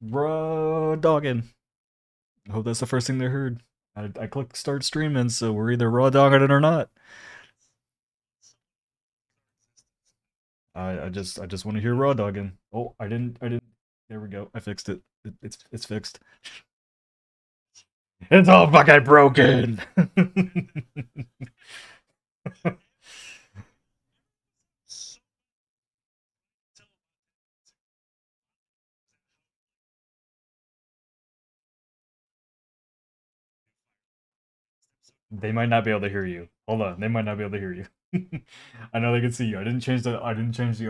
Raw dogging. I hope that's the first thing they heard. I clicked start streaming, so we're either raw dogging it or not. I just want to hear raw dogging. Oh, I didn't. There we go. I fixed it. It's fixed. It's all fucking broken. They might not be able to hear you. Hold on, they might not be able to hear you. I know they can see you. I didn't change the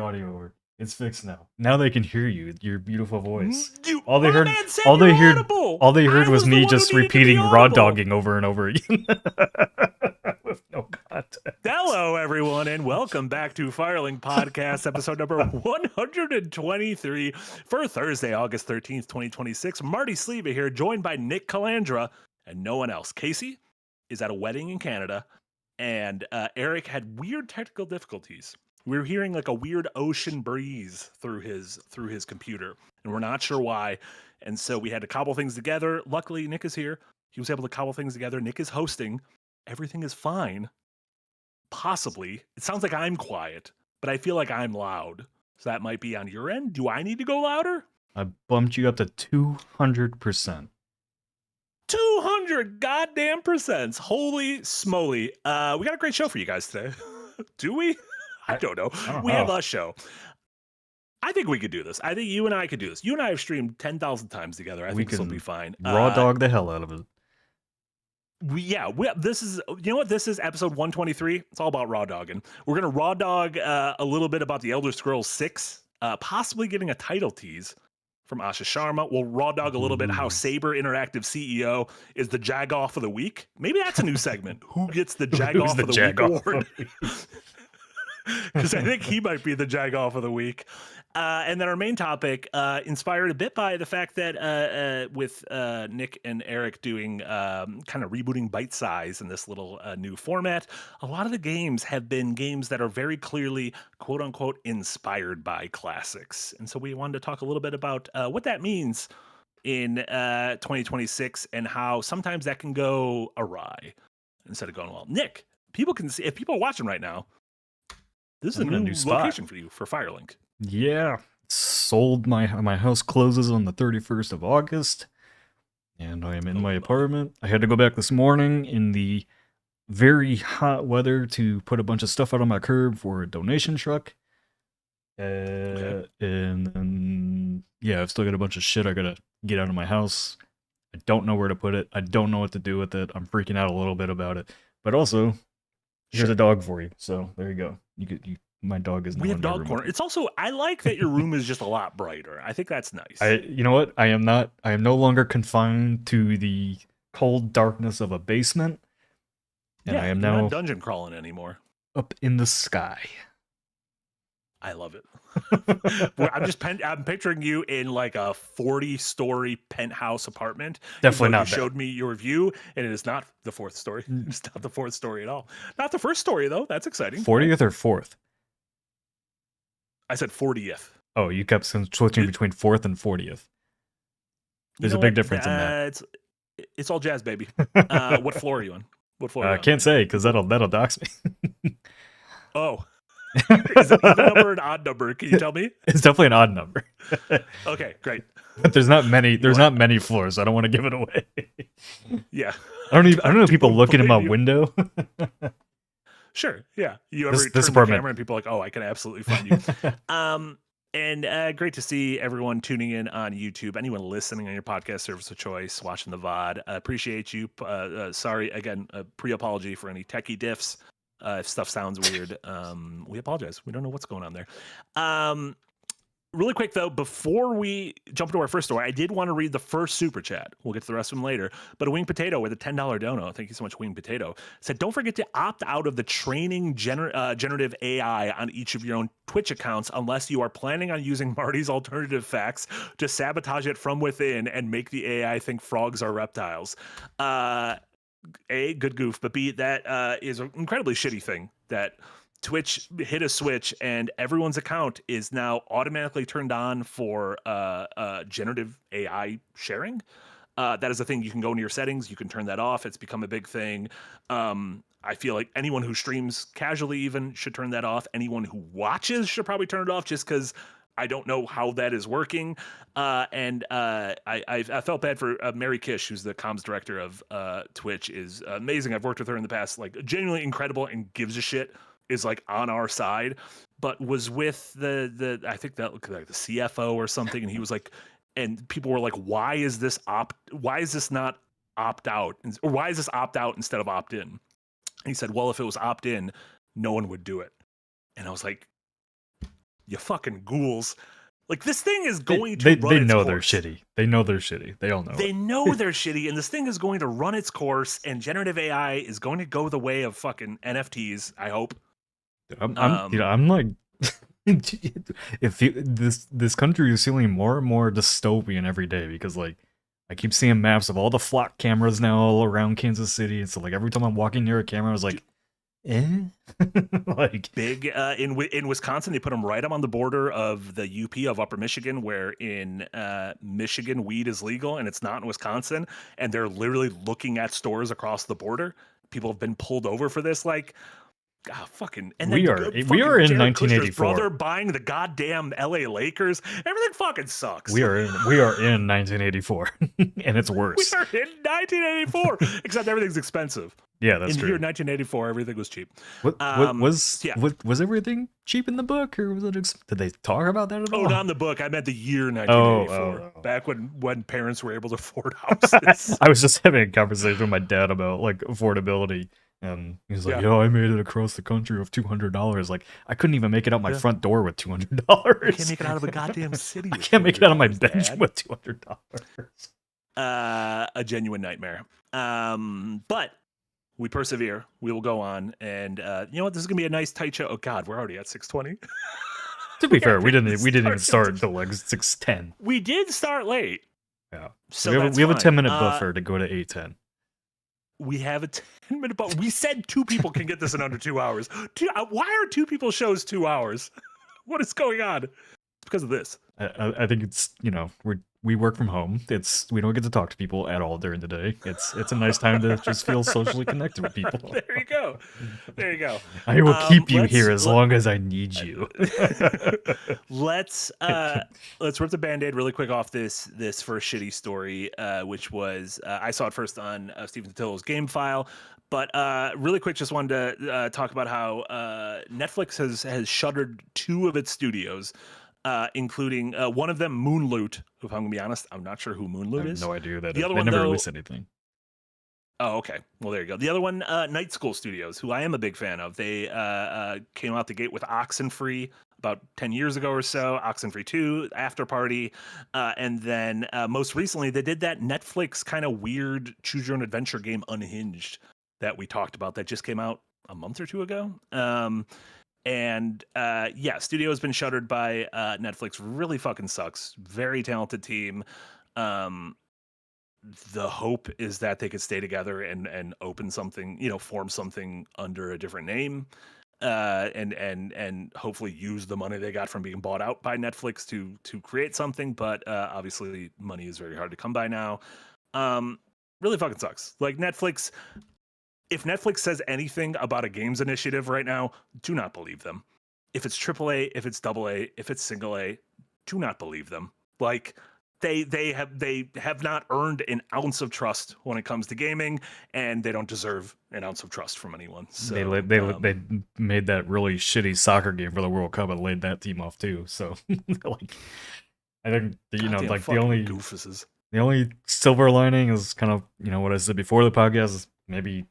audio over. It's fixed now. Now they can hear you. Your beautiful voice. All they My heard, man said all they you're heard, audible. all they heard I was the me one who just needed to be repeating raw audible. dogging over and over again with no context. Hello, everyone, and welcome back to Firelink Podcast, episode number 123 for Thursday, August 13th, 2026. Marty Sleva here, joined by Nick Calandra and no one else. Casey is at a wedding in Canada, and Eric had weird technical difficulties. We were hearing like a weird ocean breeze through his computer, and we're not sure why. And so we had to cobble things together. Luckily, Nick is here. He was able to cobble things together. Nick is hosting. Everything is fine. Possibly. It sounds like I'm quiet, but I feel like I'm loud. So that might be on your end. Do I need to go louder? I bumped you up to 200%. 200 goddamn percents. Holy smoly. We got a great show for you guys today. Do we? I don't know. We have a show. I think we could do this. I think you and I could do this. You and I have streamed 10,000 times together. I think this will be fine. Raw dog the hell out of it. This is, you know what? This is episode 123. It's all about raw dogging. We're going to raw dog a little bit about the Elder Scrolls 6, possibly getting a title tease from Asha Sharma. We'll raw dog a little bit how Saber Interactive CEO is the Jagoff of the Week. Maybe that's a new segment. Who gets the Jagoff of the Week award? Because I think he might be the Jagoff of the Week. And then our main topic, inspired a bit by the fact that with Nick and Eric doing kind of rebooting Bite Size in this little new format, a lot of the games have been games that are very clearly, quote unquote, inspired by classics. And so we wanted to talk a little bit about what that means in 2026 and how sometimes that can go awry instead of going well. Nick, people can see, if people are watching right now, this is a new location for you for Firelink. Yeah, sold my house closes on the 31st of August, and I am in my apartment. I had to go back this morning in the very hot weather to put a bunch of stuff out on my curb for a donation truck. And then, yeah, I've still got a bunch of shit I gotta get out of my house. I don't know where to put it. I don't know what to do with it. I'm freaking out a little bit about it. But also, here's a dog for you. So there you go. My dog is. We have dog corner. It's also, I like that your room is just a lot brighter. I think that's nice. You know what? I am no longer confined to the cold darkness of a basement. And I am now not dungeon crawling anymore. Up in the sky. I love it. I'm picturing you in like a 40-story penthouse apartment. Definitely not. You showed me your view, and it is not the fourth story. It's not the fourth story at all. Not the first story though. That's exciting. 40th or 4th? I said 40th. Oh, you kept switching between 4th and 40th. There's a big difference in that. It's all jazz, baby. What floor are you on? What floor? I can't say because that'll dox me. Oh. Is it an even number or an odd number? Can you tell me? It's definitely an odd number. Okay, great. But there's not many. There's not many floors. So I don't want to give it away. Yeah. I don't know. People looking in my window. Sure. Yeah. You ever turn the camera and people are like, oh, I can absolutely find you. And great to see everyone tuning in on YouTube. Anyone listening on your podcast service of choice, watching the VOD, appreciate you. Sorry again, pre-apology for any techie diffs. If stuff sounds weird, we apologize. We don't know what's going on there. Really quick, though, before we jump into our first story, I did want to read the first super chat. We'll get to the rest of them later. But a Wing Potato with a $10 dono, thank you so much, Wing Potato, said, don't forget to opt out of the training generative AI on each of your own Twitch accounts unless you are planning on using Marty's alternative facts to sabotage it from within and make the AI think frogs are reptiles. A, good goof, but B, that is an incredibly shitty thing that Twitch hit a switch, and everyone's account is now automatically turned on for generative AI sharing. That is a thing. You can go into your settings, you can turn that off. It's become a big thing. I feel like anyone who streams casually even should turn that off. Anyone who watches should probably turn it off, just because I don't know how that is working. I felt bad for Mary Kish, who's the comms director of Twitch, is amazing. I've worked with her in the past, like genuinely incredible and gives a shit, is like on our side, but was with the I think that like the CFO or something, and he was like, and people were like, why is this not opt out, or why is this opt out instead of opt in? He said, well, if it was opt in, no one would do it. And I was like, you fucking ghouls. Like, this thing is going to run they its know course. they're shitty. They know they're shitty. They all know they know they're shitty, and this thing is going to run its course, and generative AI is going to go the way of fucking NFTs, I hope. I'm like, if this country is feeling more and more dystopian every day, because like I keep seeing maps of all the flock cameras now all around Kansas City, and so like every time I'm walking near a camera, I was like, like big in Wisconsin, they put them right up on the border of the UP of Upper Michigan, where in Michigan weed is legal and it's not in Wisconsin, and they're literally looking at stores across the border. People have been pulled over for this, like. God, fucking, and we are in 1984. Brother buying the goddamn LA Lakers. Everything fucking sucks. We are in 1984, and it's worse. We are in 1984, except everything's expensive. Yeah, that's true. In here, 1984, everything was cheap. Was everything cheap in the book, or was it? Did they talk about that at all? Oh, not in the book. I meant the year 1984, back when parents were able to afford houses. I was just having a conversation with my dad about like affordability. And he's like, yo, I made it across the country with $200. Like, I couldn't even make it out my front door with $200. I can't make it out of a goddamn city. I can't make it out of my bench with $200. A genuine nightmare. But we persevere. We will go on. And you know what? This is going to be a nice, tight show. Oh, God, we're already at 6:20. To be fair, we didn't even start until like 6:10. We did start late. Yeah. So we have a 10-minute buffer to go to 8:10. We have a 10-minute buffer. We said 2 people can get this in under 2 hours. Why are 2 people shows 2 hours? What is going on? It's because of this. I think it's, we work from home. We don't get to talk to people at all during the day. It's a nice time to just feel socially connected with people. There you go. There you go. I will keep you here as long as I need you. Let's rip the Band-Aid really quick off this first shitty story, which was I saw it first on Stephen Totillo's Game File. But really quick, just wanted to talk about how Netflix has shuttered 2 of its studios. Including one of them, Moonloot. If I'm gonna be honest, I'm not sure who Moonloot is. No idea who that the is. Other they one, never though, released anything. Oh, okay. Well, there you go. The other one, Night School Studios, who I am a big fan of. They came out the gate with Oxenfree about 10 years ago or so. Oxenfree 2, After Party, and then most recently they did that Netflix kind of weird choose your own adventure game, Unhinged, that we talked about. That just came out a month or 2 ago. Studio has been shuttered by Netflix. Really fucking sucks. Very talented team. The hope is that they could stay together and open something, form something under a different name, and hopefully use the money they got from being bought out by Netflix to create something. But obviously, money is very hard to come by now. Really fucking sucks. Like Netflix. If Netflix says anything about a games initiative right now, do not believe them. If it's AAA, if it's AA, if it's single A, do not believe them. Like they have not earned an ounce of trust when it comes to gaming, and they don't deserve an ounce of trust from anyone. So they made that really shitty soccer game for the World Cup and laid that team off too. So like, I think like the only silver lining is kind of what I said before the podcast is maybe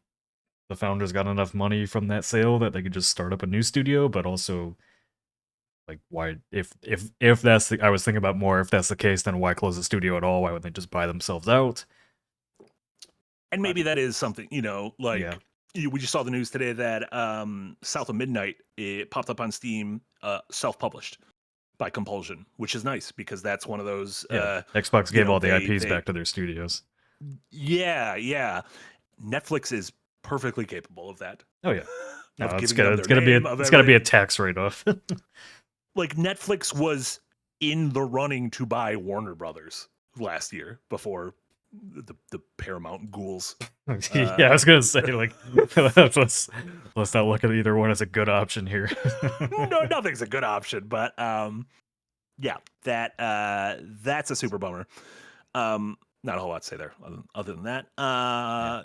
the founders got enough money from that sale that they could just start up a new studio, but also, like, why? If that's I was thinking about more. If that's the case, then why close the studio at all? Why wouldn't they just buy themselves out? And maybe that is something, we just saw the news today that South of Midnight, it popped up on Steam, self-published by compulsion, which is nice because that's one of those. Xbox gave all the IPs back to their studios. Yeah. Netflix is perfectly capable of that. Oh yeah. No, of it's giving them gonna be it's gonna be a tax write-off. Like Netflix was in the running to buy Warner Brothers last year before the Paramount ghouls. Yeah, I was gonna say, like, let's not look at either one as a good option here. No, nothing's a good option, but yeah, that's a super bummer. Not a whole lot to say there other than that. Yeah.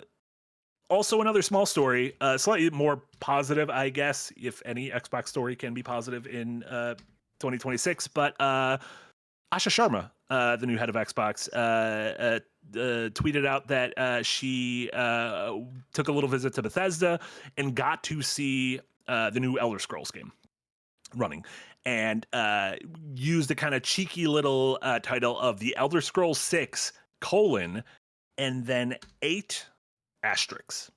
Also, another small story, slightly more positive, I guess, if any Xbox story can be positive in 2026. But Asha Sharma, the new head of Xbox, tweeted out that she took a little visit to Bethesda and got to see the new Elder Scrolls game running, and used a kind of cheeky little title of the Elder Scrolls 6 : and then 8 asterisks.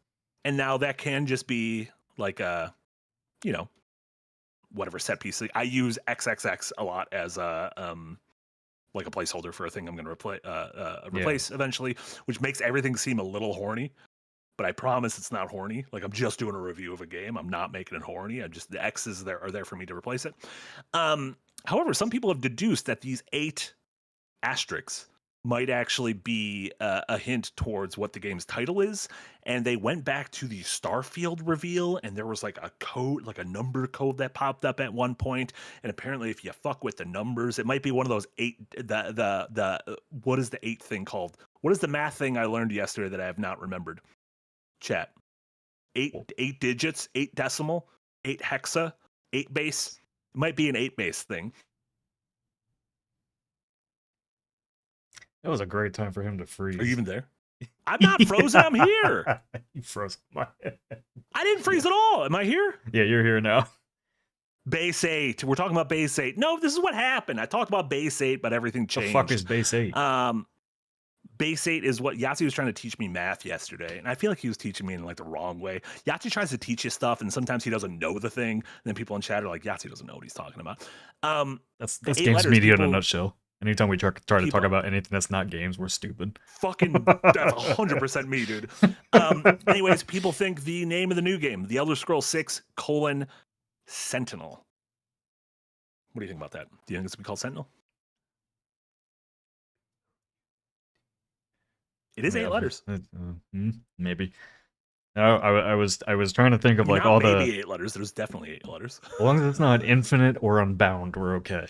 And now that can just be like a, whatever set piece. I use XXX a lot as a like a placeholder for a thing I'm going to replace eventually, which makes everything seem a little horny. But I promise it's not horny. Like, I'm just doing a review of a game. I'm not making it horny. The X's are there for me to replace it. However, some people have deduced that these 8 asterisks might actually be a hint towards what the game's title is. And they went back to the Starfield reveal, and there was like a code, like a number code that popped up at one point. And apparently, if you fuck with the numbers, it might be one of those 8. What is the 8 thing called? What is the math thing I learned yesterday that I have not remembered? Chat. 8 digits, 8 decimal, 8 hexa, 8 base. It might be an 8 base thing. That was a great time for him to freeze. Are you even there? I'm not frozen. I'm here. You froze. I didn't freeze at all. Am I here? Yeah, you're here now. Base 8. We're talking about base 8. No, this is what happened. I talked about base 8, but everything changed. The fuck is base 8? Base 8 is what Yahtzee was trying to teach me math yesterday, and I feel like he was teaching me in like the wrong way. Yahtzee tries to teach you stuff, and sometimes he doesn't know the thing, and then people in chat are like, Yahtzee doesn't know what he's talking about. That's games media in a nutshell. Anytime we try to talk about anything that's not games, we're stupid. Fucking, that's 100% me, dude. Anyways, people think the name of the new game, The Elder Scrolls 6: Sentinel. What do you think about that? Do you think it's going to be called Sentinel? It is 8 letters. Maybe. No, I was trying to think of like all maybe the 8 letters. There's definitely 8 letters. As long as it's not infinite or unbound, we're okay.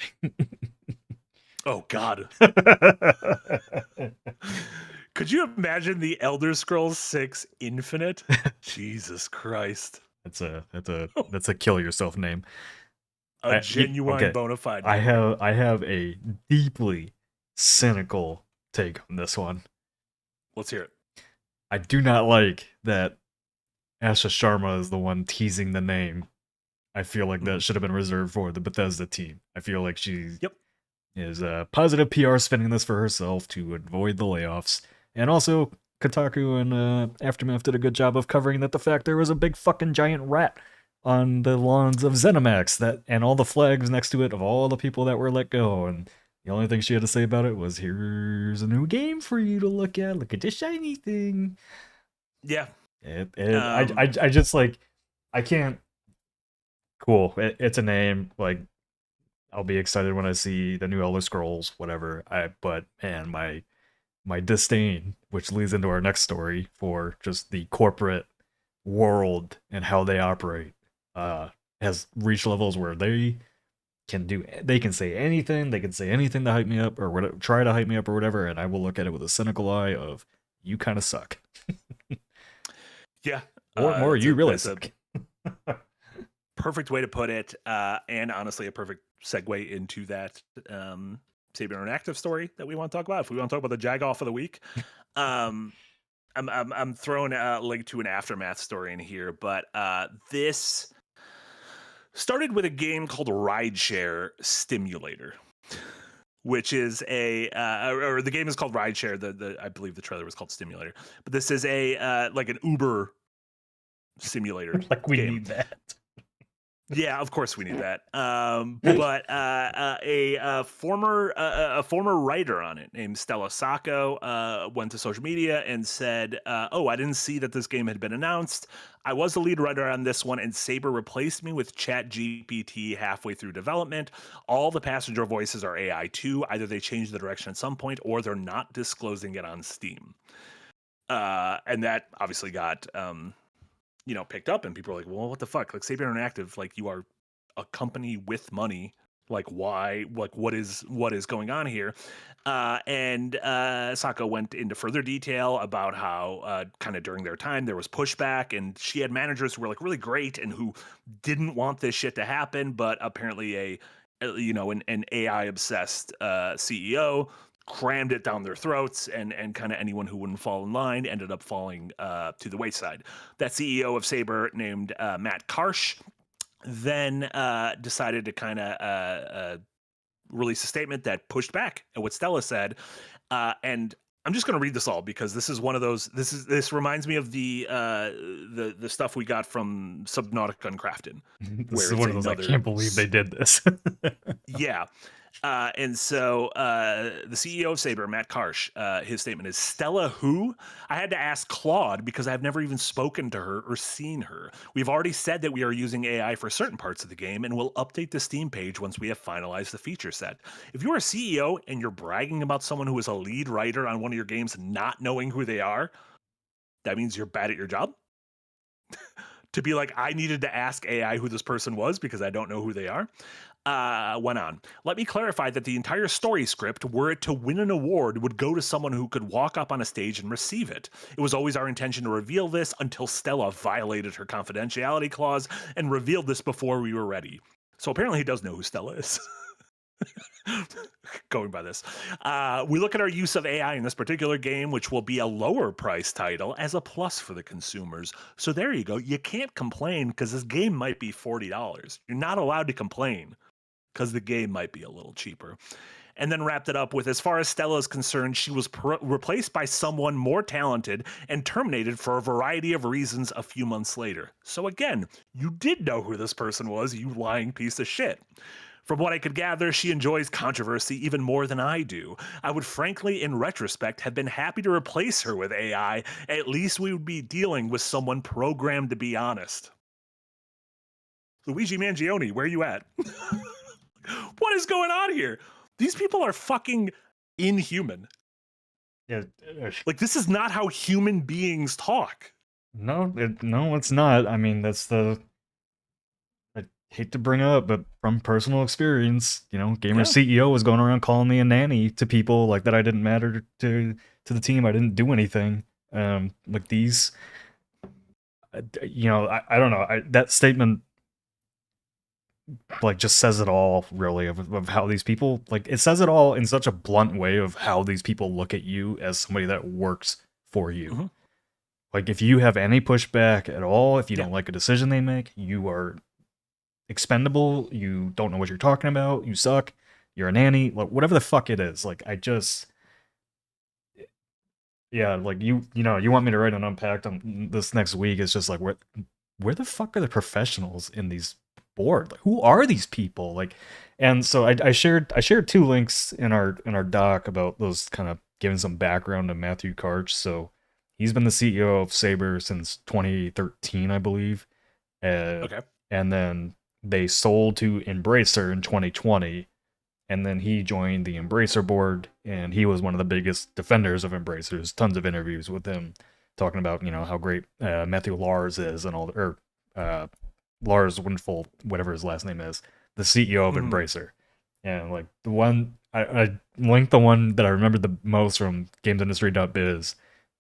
Oh God. Could you imagine the Elder Scrolls 6 Infinite? Jesus Christ. That's a kill yourself name. A genuine bona fide name. I have a deeply cynical take on this one. Let's hear it. I do not like that Asha Sharma is the one teasing the name. I feel like that should have been reserved for the Bethesda team. I feel like she is positive PR spinning this for herself to avoid the layoffs. And also, Kotaku and Aftermath did a good job of covering that the fact there was a big fucking giant rat on the lawns of ZeniMax and all the flags next to it of all the people that were let go. And the only thing she had to say about it was, here's a new game for you to look at. Look at this shiny thing. Yeah. I just like, I can't. Cool. It's a name. Like, I'll be excited when I see the new Elder Scrolls, whatever. But man, my disdain, which leads into our next story, for just the corporate world and how they operate, has reached levels where they can say anything. They can say anything to hype me up or whatever, try to hype me up or whatever, and I will look at it with a cynical eye of, you kind of suck. Yeah. Or you really suck. Perfect way to put it, and honestly a perfect segue into that Saber Interactive story that we want to talk about. If we want to talk about the Jagoff of the week, I'm throwing a link to an Aftermath story in here, but this started with a game called Rideshare Stimulator, which is or the game is called Rideshare. I believe the trailer was called Stimulator, but this is like an Uber simulator. Like we need that. Yeah, of course we need that. But a former writer on it named Stella Sacco went to social media and said, "Oh, I didn't see that this game had been announced. I was the lead writer on this one, and Saber replaced me with ChatGPT halfway through development. All the passenger voices are AI too. Either they changed the direction at some point, or they're not disclosing it on Steam." And that obviously got picked up, and people are like, well, what the fuck? Like, Saber Interactive, like, you are a company with money. Like, why? Like, what is going on here? And Sako went into further detail about how kind of during their time there was pushback, and she had managers who were like really great and who didn't want this shit to happen, but apparently an AI obsessed CEO crammed it down their throats, and kind of anyone who wouldn't fall in line ended up falling to the wayside. That CEO of Saber, named Matt Karsh, then decided to kind of release a statement that pushed back at what Stella said. And I'm just going to read this all because this is one of those. This reminds me of the stuff we got from Subnautica Uncrafted. This is one of those. I can't believe they did this. Yeah. And so the CEO of Saber, Matt Karsh, his statement is, Stella who? I had to ask Claude because I've never even spoken to her or seen her. We've already said that we are using AI for certain parts of the game, and we'll update the Steam page once we have finalized the feature set. If you're a CEO and you're bragging about someone who is a lead writer on one of your games not knowing who they are, that means you're bad at your job? To be like, I needed to ask AI who this person was because I don't know who they are. Went on. Let me clarify that the entire story script, were it to win an award, would go to someone who could walk up on a stage and receive it. It was always our intention to reveal this until Stella violated her confidentiality clause and revealed this before we were ready. So apparently he does know who Stella is. Going by this. We look at our use of AI in this particular game, which will be a lower price title, as a plus for the consumers. So there you go. You can't complain because this game might be $40. You're not allowed to complain because the game might be a little cheaper. And then wrapped it up with, as far as Stella is concerned, she was replaced by someone more talented and terminated for a variety of reasons a few months later. So again, you did know who this person was, you lying piece of shit. From what I could gather, she enjoys controversy even more than I do. I would frankly, in retrospect, have been happy to replace her with AI. At least we would be dealing with someone programmed to be honest. Luigi Mangione, where are you at? What is going on here? These people are fucking inhuman. Yeah, like, this is not how human beings talk. No, it's not. I mean, that's the. I hate to bring up, but from personal experience, Gamer CEO was going around calling me a nanny to people like that. I didn't matter to the team. I didn't do anything. Like these. I don't know. That statement like just says it all, really, of how these people, like, it says it all in such a blunt way of how these people look at you as somebody that works for you. Mm-hmm. Like, if you have any pushback at all, if you don't like a decision they make, you are expendable, you don't know what you're talking about, you suck, you're a nanny, like, whatever the fuck it is. Like, like, you want me to write an Unpacked on this next week. It's just like, where the fuck are the professionals in these board? Like, who are these people? Like, and so I shared 2 links in our doc about those, kind of giving some background to Matthew Karch. So he's been the CEO of Saber since 2013, I believe. Okay. And then they sold to Embracer in 2020. And then he joined the Embracer board, and he was one of the biggest defenders of Embracer. There's tons of interviews with him talking about, how great Matthew Lars is, and all, or Lars Windful, whatever his last name is, the CEO of Embracer. And like the one, I linked the one that I remember the most from gamesindustry.biz,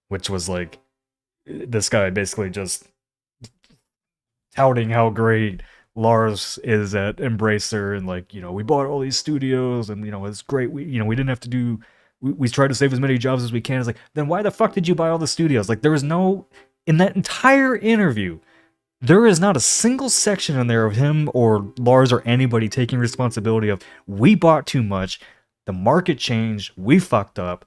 which was like this guy basically just touting how great Lars is at Embracer, and like, we bought all these studios, and it's great. We didn't have to do. We tried to save as many jobs as we can. It's like, then why the fuck did you buy all the studios? Like, there was no, in that entire interview, there is not a single section in there of him or Lars or anybody taking responsibility of, we bought too much, the market changed, we fucked up,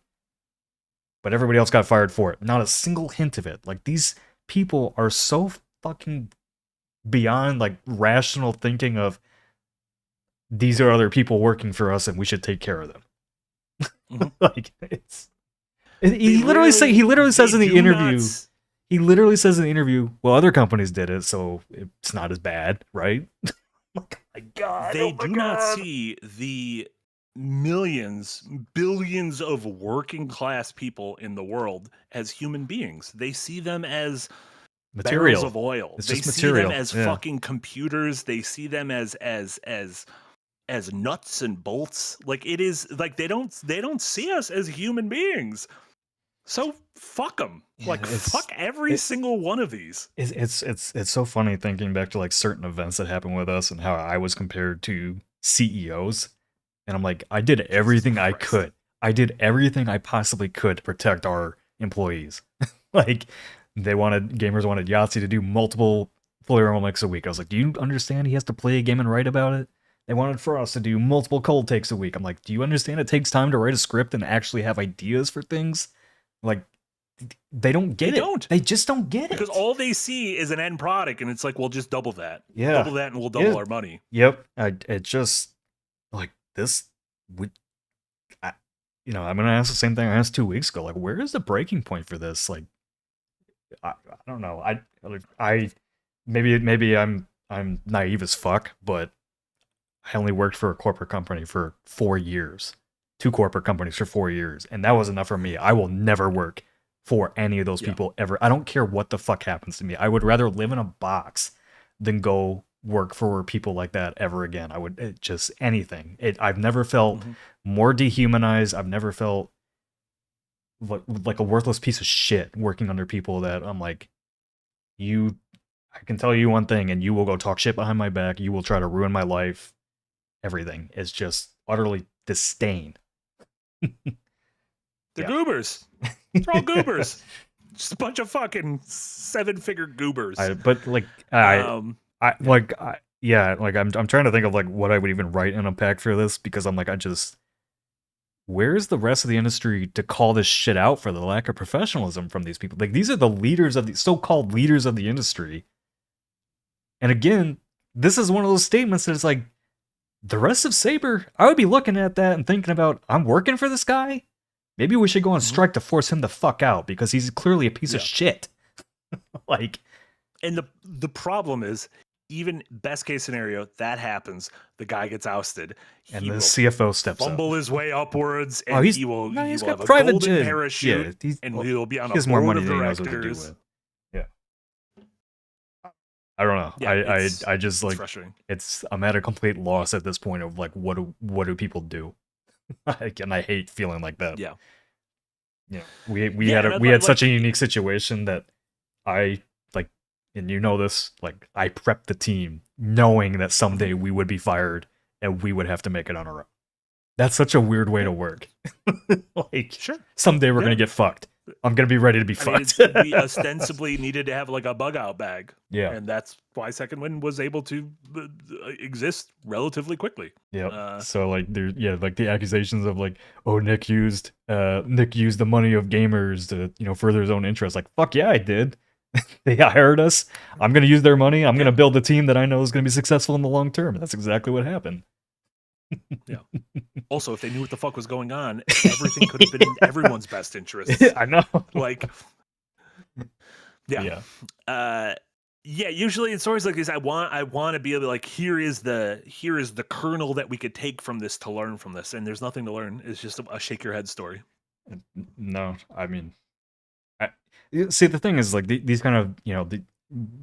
but everybody else got fired for it. Not a single hint of it. Like, these people are so fucking beyond like rational thinking of these are other people working for us and we should take care of them. Mm-hmm. Like he literally says in the interview. He literally says in the interview, well, other companies did it, so it's not as bad, right? Oh my God. They do not see the millions, billions of working class people in the world as human beings. They see them as material barrels of oil. It's they just see material. them as fucking computers. They see them as nuts and bolts. Like it is like they don't see us as human beings. So fuck them. Like fuck every single one of these. It's so funny thinking back to like certain events that happened with us and how I was compared to CEOs. And I'm like, I did everything I could. I did everything I possibly could to protect our employees. Like gamers wanted Yahtzee to do multiple fully remote mix a week. I was like, do you understand he has to play a game and write about it? They wanted for us to do multiple cold takes a week. I'm like, do you understand it takes time to write a script and actually have ideas for things? Like, they don't get it. They just don't get it. Because all they see is an end product, and it's like, well, just double that. Yeah. Double that, and we'll double our money. Yep. It just, like, this, I'm going to ask the same thing I asked 2 weeks ago. Like, where is the breaking point for this? Like, I don't know. Maybe I'm naive as fuck, but I only worked for a corporate company for 4 years. 2 corporate companies for 4 years, and that was enough for me. I will never work for any of those people ever. I don't care what the fuck happens to me. I would rather live in a box than go work for people like that ever again. I would just anything. I've never felt more dehumanized. I've never felt like a worthless piece of shit working under people that I'm like, I can tell you one thing and you will go talk shit behind my back. You will try to ruin my life. Everything is just utterly disdain. The goobers. They're all goobers. Just a bunch of fucking 7-figure goobers. I'm trying to think of like what I would even write in a pack for this, because I'm like, where's the rest of the industry to call this shit out for the lack of professionalism from these people? Like, these are the leaders of the so-called leaders of the industry. And again, this is one of those statements that is like, the rest of Saber, I would be looking at that and thinking about, I'm working for this guy? Maybe we should go on strike to force him the fuck out, because he's clearly a piece of shit. Like, and the problem is, even best case scenario, that happens. The guy gets ousted. And the CFO steps up. Fumble his way upwards, and he will he's got have private a golden parachute, and he'll be on a board of directors. I don't know. Yeah, I just like frustrating. I'm at a complete loss at this point of like, what do people do? And I hate feeling like that. Yeah. Yeah. We had such a unique situation that I like, and you know this, like, I prepped the team knowing that someday we would be fired and we would have to make it on our own. That's such a weird way to work. Like, sure, someday we're gonna get fucked. I'm gonna be ready to be fucked. We ostensibly needed to have like a bug out bag. Yeah, and that's why Second Wind was able to exist relatively quickly. Yeah. So like like the accusations of like, oh, Nick used the money of gamers to further his own interests. Like, fuck yeah, I did. They hired us. I'm gonna use their money. I'm gonna build a team that I know is gonna be successful in the long term. That's exactly what happened. Yeah. Also, if they knew what the fuck was going on, everything could have been in everyone's best interest. I know. Like, yeah. Usually in stories like this, I want to be able to like, here is the kernel that we could take from this to learn from this, and there's nothing to learn. It's just a shake your head story. No, I mean, see, the thing is like these kind of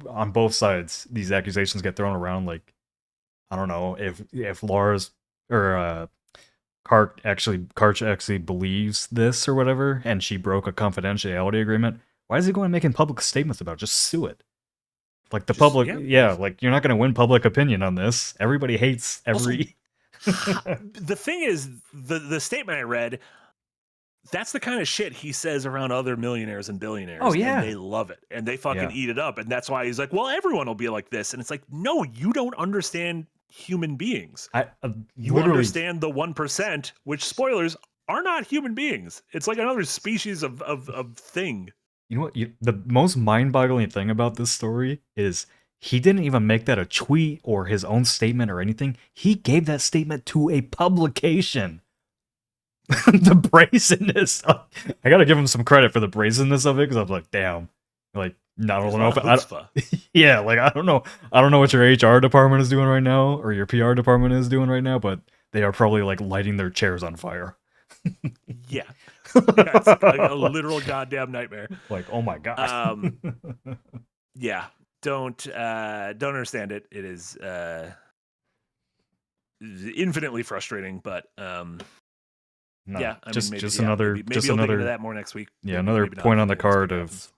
on both sides, these accusations get thrown around. Like, I don't know if Lars or Karch actually believes this or whatever, and she broke a confidentiality agreement. Why is he going and making public statements about it? Just sue it. Like the public, like you're not going to win public opinion on this. Everybody hates every. Also, the thing is, the statement I read, that's the kind of shit he says around other millionaires and billionaires. Oh yeah, and they love it and they fucking eat it up, and that's why he's like, well, everyone will be like this, and it's like, no, you don't understand human beings. You understand the 1%, which, spoilers, are not human beings. It's like another species of thing. You know what? The most mind-boggling thing about this story is he didn't even make that a tweet or his own statement or anything. He gave that statement to a publication. The brazenness. I gotta give him some credit for the brazenness of it, because I was like, damn. Like, I don't know if yeah, like I don't know what your HR department is doing right now, or your PR department is doing right now, but they are probably like lighting their chairs on fire. Yeah. It's like a literal goddamn nightmare. Like, oh my god. Yeah. Don't understand it. It is infinitely frustrating, but no, yeah, I just mean, just another maybe just I'll dig another into that more next week. Yeah, another point on the card of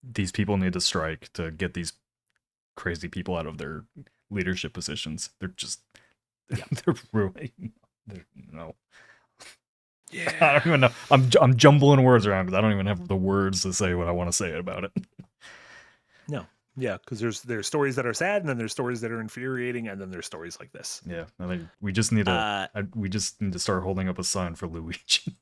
these people need to strike to get these crazy people out of their leadership positions. They're just they're ruining. No. Yeah. I don't even know. I'm jumbling words around because I don't even have the words to say what I want to say about it. No. Yeah, because there's stories that are sad, and then there's stories that are infuriating, and then there's stories like this. Yeah, I think we just need to start holding up a sign for Luigi.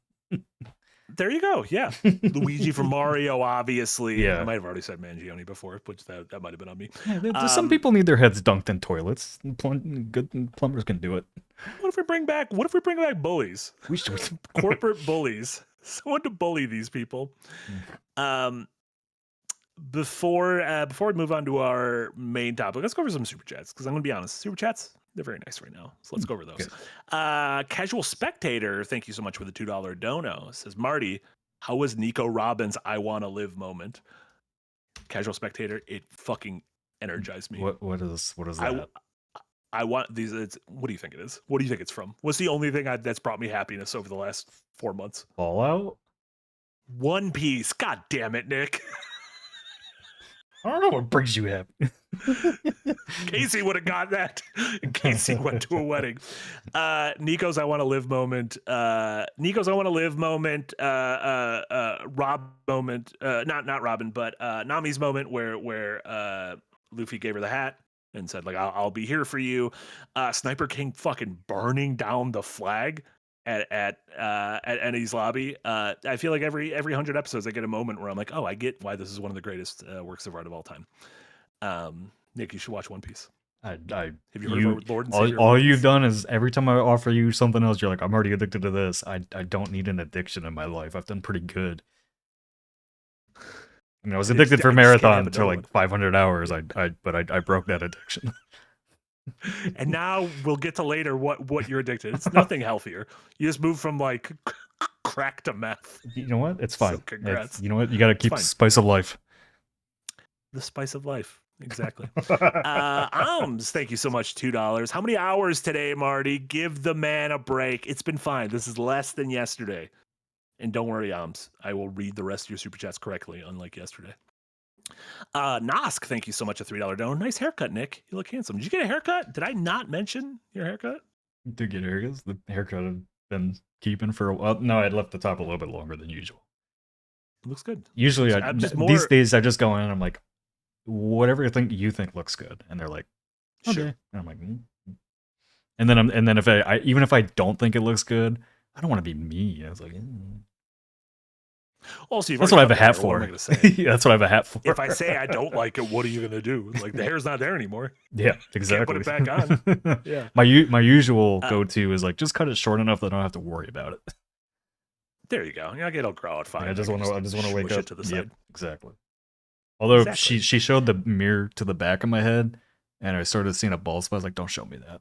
There you go. Yeah, Luigi from Mario, obviously. Yeah, I might have already said Mangione before, which that might have been on me. Yeah, some people need their heads dunked in toilets. Good plumbers can do it. What if we bring back bullies? We should corporate bullies. Someone to bully these people. Before we move on to our main topic, let's go over some super chats, because I'm going to be honest, super chats, they're very nice right now. So let's go over those. Casual Spectator, thank you so much for the $2 dono. Says, Marty, how was Nico Robbins' I Wanna Live moment? Casual Spectator, it fucking energized me. What is that? I want these. What do you think it is? What do you think it's from? What's the only thing that's brought me happiness over the last 4 months? Fallout? One Piece. God damn it, Nick. I don't know what brings you happy. Casey would have got that. Casey went to a wedding. Nico's I Want to Live moment. Nico's I Want to Live moment. Rob moment. Not Robin, but Nami's moment where Luffy gave her the hat and said, like, I'll be here for you. Sniper King fucking burning down the flag at Eddie's lobby. I feel like every 100 episodes I get a moment where I'm like, oh, I get why this is one of the greatest works of art of all time. Nick, you should watch One Piece. Have you heard of Lord and Savior? All you've done is every time I offer you something else, you're like, I'm already addicted to this. I don't need an addiction in my life. I've done pretty good. I mean, I was addicted for marathon for like 500 hours. But I broke that addiction. And now we'll get to later what you're addicted. It's nothing healthier. You just move from like crack to meth. You know what? It's fine. So congrats. You know what? You got to keep the spice of life. The spice of life. Exactly. Thank you so much. $2. How many hours today, Marty? Give the man a break. It's been fine. This is less than yesterday. And don't worry, I will read the rest of your super chats correctly, unlike yesterday. Nosk, thank you so much. A $3 don. Nice haircut, Nick. You look handsome. Did you get a haircut? Did I not mention your haircut? Did get haircuts? The haircut I've been keeping for a while. No, I'd left the top a little bit longer than usual. It looks good. Usually, these days I just go in and I'm like, whatever you think looks good, and they're like, okay. Sure. And I'm like, and then if I even if I don't think it looks good, I don't want to be me. I was like, Also, that's what I have a hat for. Yeah, that's what I have a hat for. If I say I don't like it, what are you gonna do? Like, the hair's not there anymore. Yeah, exactly. Can't put it back on. Yeah. My usual go-to is like, just cut it short enough that I don't have to worry about it. There you go. Yeah, it'll grow out fine. I just want to wake up to the side. Yep, exactly. Although she showed the mirror to the back of my head, and I started seeing a bald spot. I was like, don't show me that.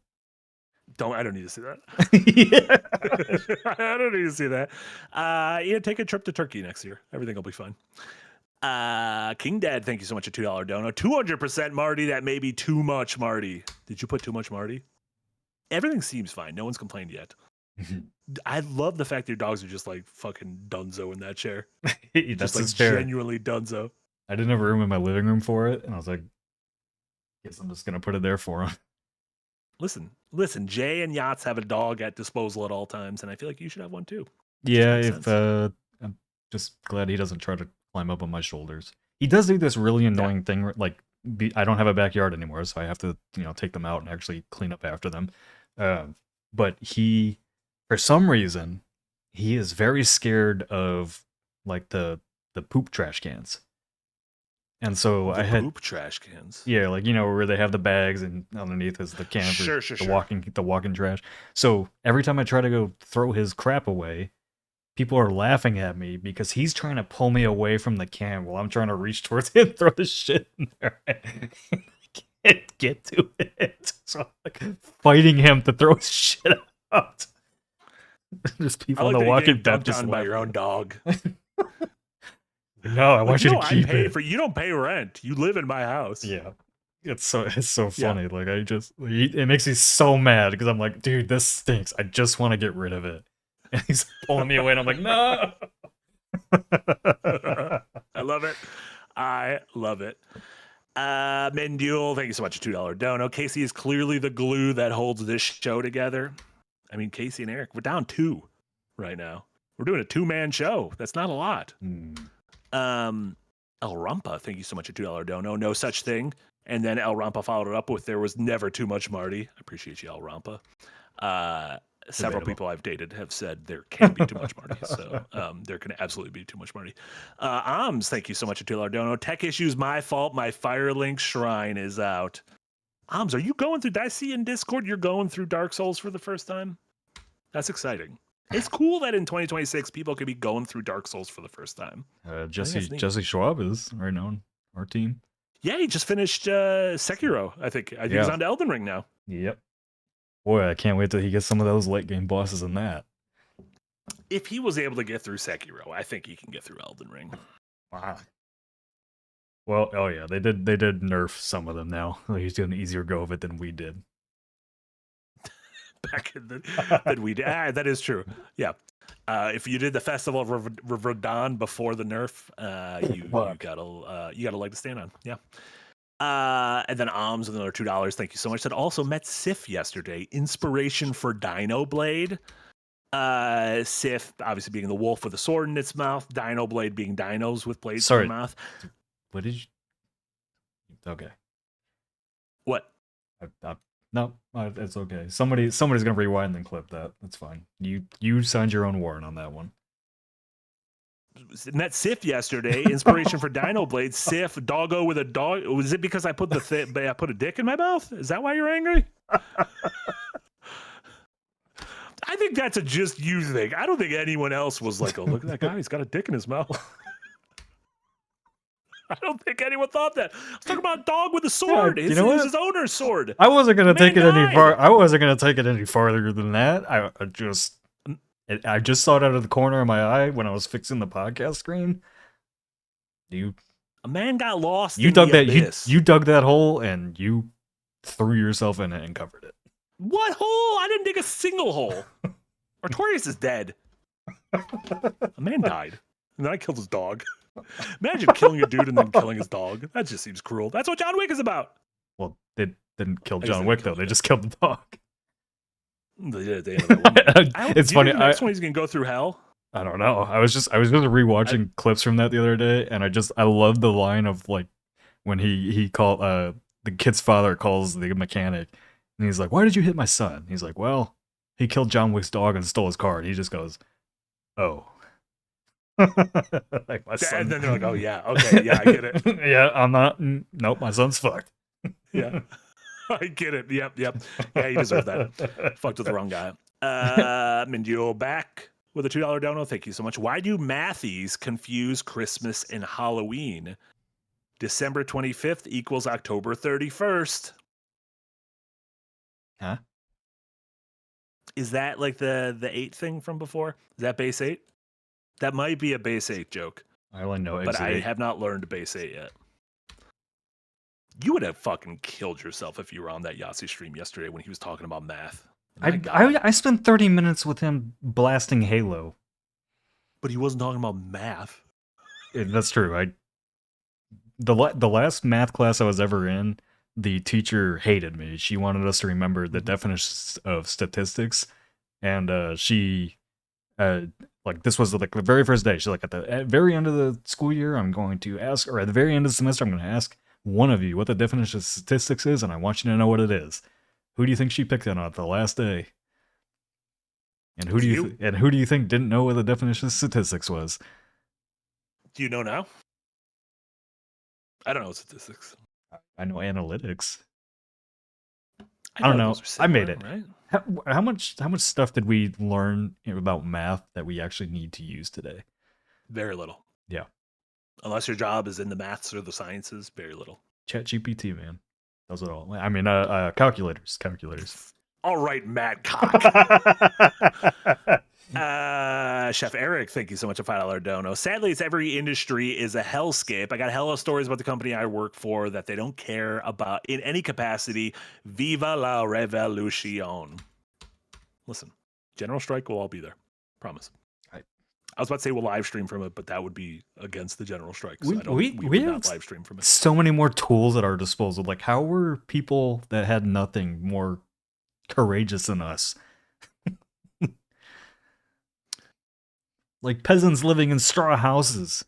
I don't need to see that. Yeah. I don't need to see that. Yeah, take a trip to Turkey next year. Everything will be fine. King Dad, thank you so much. A $2 dono. 200% Marty. That may be too much, Marty. Did you put too much, Marty? Everything seems fine. No one's complained yet. I love the fact that your dogs are just like fucking dunzo in that chair. That's just like genuinely dunzo. I didn't have room in my living room for it, and I was like, guess I'm just gonna put it there for him. Listen, Jay and Yachts have a dog at disposal at all times, and I feel like you should have one too. Yeah, I'm just glad he doesn't try to climb up on my shoulders. He does do this really annoying thing, like I don't have a backyard anymore, so I have to, take them out and actually clean up after them. But he, for some reason, he is very scared of like the poop trash cans. And so the I had poop trash cans. Yeah, like, you know, where they have the bags and underneath is the can for the walking trash. So every time I try to go throw his crap away, people are laughing at me because he's trying to pull me away from the can while I'm trying to reach towards it and throw the shit in there. I can't get to it. So I'm like fighting him to throw his shit out. There's people I like on the walking dead deck just on by your own dog. No, I want you to keep it. You don't pay rent. You live in my house. Yeah. It's so funny. Yeah. Like it makes me so mad because I'm like, dude, this stinks. I just want to get rid of it. And he's pulling me away and I'm like, no. I love it. I love it. Mendule, thank you so much. $2 dono. Casey is clearly the glue that holds this show together. I mean, Casey and Eric, we're down 2 right now. We're doing a 2-man show. That's not a lot. El Rumpa, thank you so much. $2 dono. No such thing. And then El Rampa followed it up with, there was never too much Marty. I appreciate you, El Rampa. Several people I've dated have said there can be too much Marty. So there can absolutely be too much Marty. Ams, thank you so much, $2 dono. Tech issues, my fault. My Firelink shrine is out. Ams, are you going through, did I see in Discord you're going through Dark Souls for the first time? That's exciting. It's cool that in 2026 people could be going through Dark Souls for the first time. Jesse Schwab is right now on our team. Yeah, he just finished Sekiro, I think. He's on to Elden Ring now. Yep. Boy, I can't wait till he gets some of those late game bosses in that. If he was able to get through Sekiro, I think he can get through Elden Ring. Wow. Well, oh yeah, they did nerf some of them now. He's doing an easier go of it than we did. Back in than we did. That is true. Yeah. If you did the Festival of Ramadan before the nerf, you got a leg to stand on. Yeah. And then Alms with another $2. Thank you so much. Said also met Sif yesterday. Inspiration for Dino Blade. Sif obviously being the wolf with a sword in its mouth. Dino Blade being dinos with blades in their mouth. What did you? Okay. What? No, it's okay. Somebody's gonna rewind and clip that. That's fine. You signed your own warrant on that one. Met Sif yesterday. Inspiration for Dino Blade. Sif, doggo with a dog. Was it because I put I put a dick in my mouth? Is that why you're angry? I think that's a just you thing. I don't think anyone else was like, oh, look at that guy. He's got a dick in his mouth. I don't think anyone thought that. I was talking about a dog with a sword. Yeah, you know what? It's his owner's sword. I wasn't gonna take it any far. I wasn't gonna take it any farther than that. I just saw it out of the corner of my eye when I was fixing the podcast screen. A man got lost. You dug that. You dug that hole and you threw yourself in it and covered it. What hole? I didn't dig a single hole. Artorias is dead. A man died, and then I killed his dog. Imagine killing a dude and then killing his dog. That just seems cruel. That's what John Wick is about. Well, they didn't kill John Wick though. They just killed the dog. It's funny. The next one he's gonna go through hell. I don't know. I was just rewatching clips from that the other day, and I love the line of like when he called the kid's father calls the mechanic, and he's like, "Why did you hit my son?" He's like, "Well, he killed John Wick's dog and stole his car." And he just goes, "Oh." Like my son. And then they're like, "Oh yeah, okay, yeah, I get it." Yeah, I'm not. Nope, my son's fucked. Yeah. I get it. Yep. Yeah, he deserved that. Fucked with the wrong guy. Mindio back with a $2 dono. Thank you so much. Why do Matthews confuse Christmas and Halloween? December 25th equals October 31st. Huh? Is that like the 8 thing from before? Is that base 8? That might be a base 8 joke. I only know but I 8. have not learned base 8 yet. You would have fucking killed yourself if you were on that Yahtzee stream yesterday when he was talking about math. I spent 30 minutes with him blasting Halo. But he wasn't talking about math. That's true. The last math class I was ever in, the teacher hated me. She wanted us to remember the definitions of statistics, and she like this was like the very first day. She's like, at the very end of the school year, I'm going to ask, or at the very end of the semester, I'm going to ask one of you what the definition of statistics is, and I want you to know what it is. Who do you think she picked on at the last day? And who do you think didn't know what the definition of statistics was? Do you know now? I don't know statistics. I know analytics. I I don't know know. those are I similar, made it. right? How much stuff did we learn about math that we actually need to use today? Very little. Yeah. Unless your job is in the maths or the sciences, very little. ChatGPT, man, does it all. I mean, calculators. All right, Matt Cock. Chef Eric, thank you so much. A $5 dono. Sadly, it's every industry is a hellscape. I got hella stories about the company I work for that they don't care about in any capacity. Viva la revolution. Listen, general strike will all be there. Promise. I was about to say we'll live stream from it, but that would be against the general strike. So we would not live stream from it. So many more tools at our disposal. Like, how were people that had nothing more courageous than us? Like peasants living in straw houses.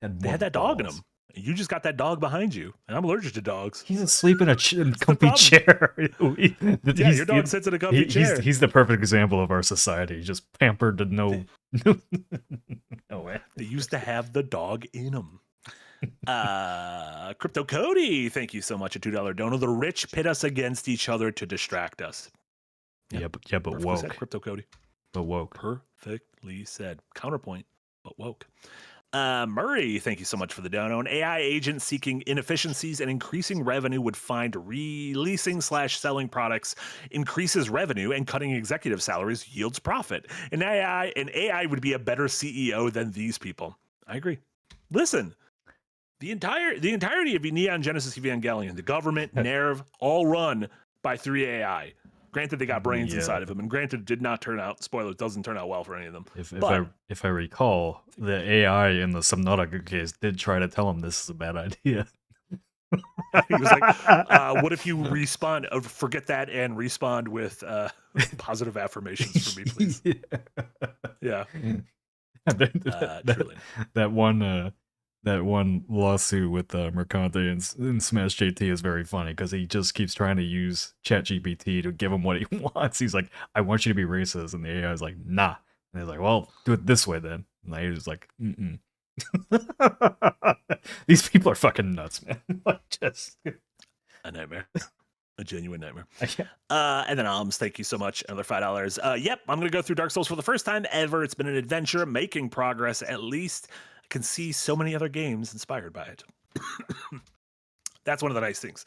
They had that dog in them. You just got that dog behind you, and I'm allergic to dogs. He's asleep in a comfy chair. Yeah, your dog sits in a comfy chair. He's the perfect example of our society. Just pampered to no way. They used to have the dog in them. Crypto Cody, thank you so much. A $2 dono. The rich pit us against each other to distract us. Yeah, but woke. Said, Crypto Cody. But woke. Perfectly said. Counterpoint, but woke. Murray, thank you so much for the dono. An AI agent seeking inefficiencies and increasing revenue would find releasing/selling products increases revenue and cutting executive salaries yields profit. An AI would be a better CEO than these people. I agree. Listen, the entirety of Neon Genesis Evangelion, the government, Nerve, all run by 3 AI. Granted, they got brains inside of them, and granted, it did not turn out, spoilers, doesn't turn out well for any of them. If I recall, the AI in the Subnautica case did try to tell him this is a bad idea. He was like, what if you forget that and respond with positive affirmations for me, please? Yeah. Truly. That one lawsuit with Mercante and Smash JT is very funny because he just keeps trying to use ChatGPT to give him what he wants. He's like, I want you to be racist. And the AI is like, nah. And he's like, well, do it this way then. And the AI is like, mm-mm. These people are fucking nuts, man. Like, just a nightmare. A genuine nightmare. And then Alms, thank you so much. Another $5. Yep, I'm going to go through Dark Souls for the first time ever. It's been an adventure, making progress at least. I can see so many other games inspired by it. That's one of the nice things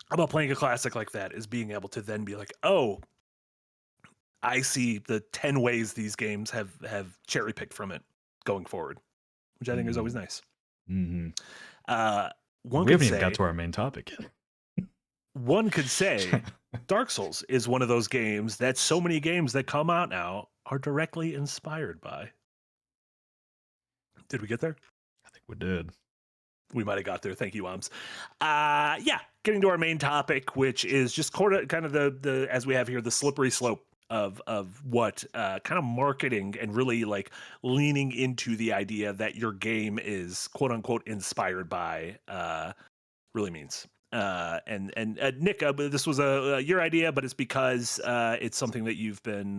about playing a classic like that, is being able to then be like, oh, I see the 10 ways these games have cherry picked from it going forward, which I think is always nice. Mm-hmm. We haven't even got to our main topic yet. One could say Dark Souls is one of those games that so many games that come out now are directly inspired by. Did we get there? I think we did. We might have got there. Thank you, Alms. Getting to our main topic, which is just kind of the as we have here, the slippery slope of what kind of marketing and really like leaning into the idea that your game is quote unquote inspired by really means. And Nick, this was your idea, but it's because it's something that you've been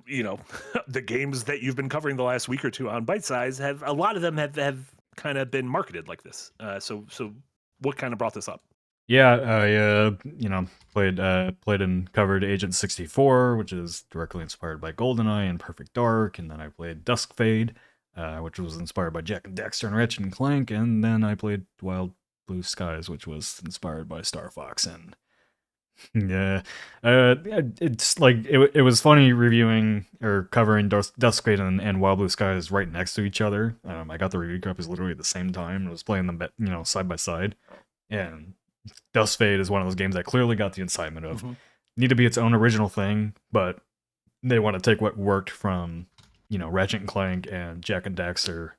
the games that you've been covering the last week or two on Bite Size have, a lot of them have kind of been marketed like this. So what kind of brought this up? Yeah, I played and covered Agent 64, which is directly inspired by GoldenEye and Perfect Dark, and then I played Dusk Fade, which was inspired by Jak and Daxter and Ratchet and Clank, and then I played Wild Blue Skies, which was inspired by Star Fox. And yeah, it's like it was funny reviewing or covering Dusk Fade and Wild Blue Skies right next to each other. I got the review copies literally at the same time and was playing them, side by side. And Dusk Fade is one of those games I clearly got the incitement of. Need to be its own original thing, but they want to take what worked from, Ratchet and Clank and Jak and Daxter,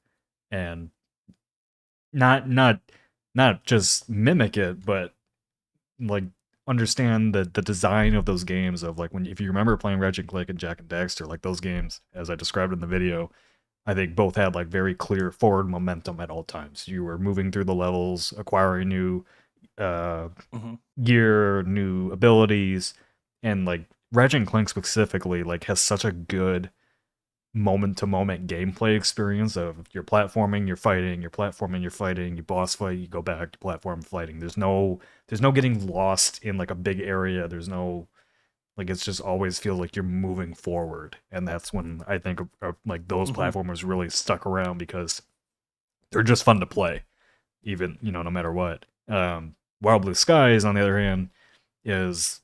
and not just mimic it, but like understand the design of those games of like if you remember playing Ratchet and Clank and Jak and Daxter, like those games, as I described in the video, I think both had like very clear forward momentum at all times. You were moving through the levels, acquiring new gear, new abilities, and like Ratchet and Clank specifically like has such a good moment-to-moment gameplay experience of you're platforming, you're fighting, you're platforming, you're fighting, you boss fight, you go back to platform fighting. There's no getting lost in like a big area. There's no like it's just always feels like you're moving forward, and that's when I think like those platformers really stuck around because they're just fun to play, even no matter what. Wild Blue Skies, on the other hand, is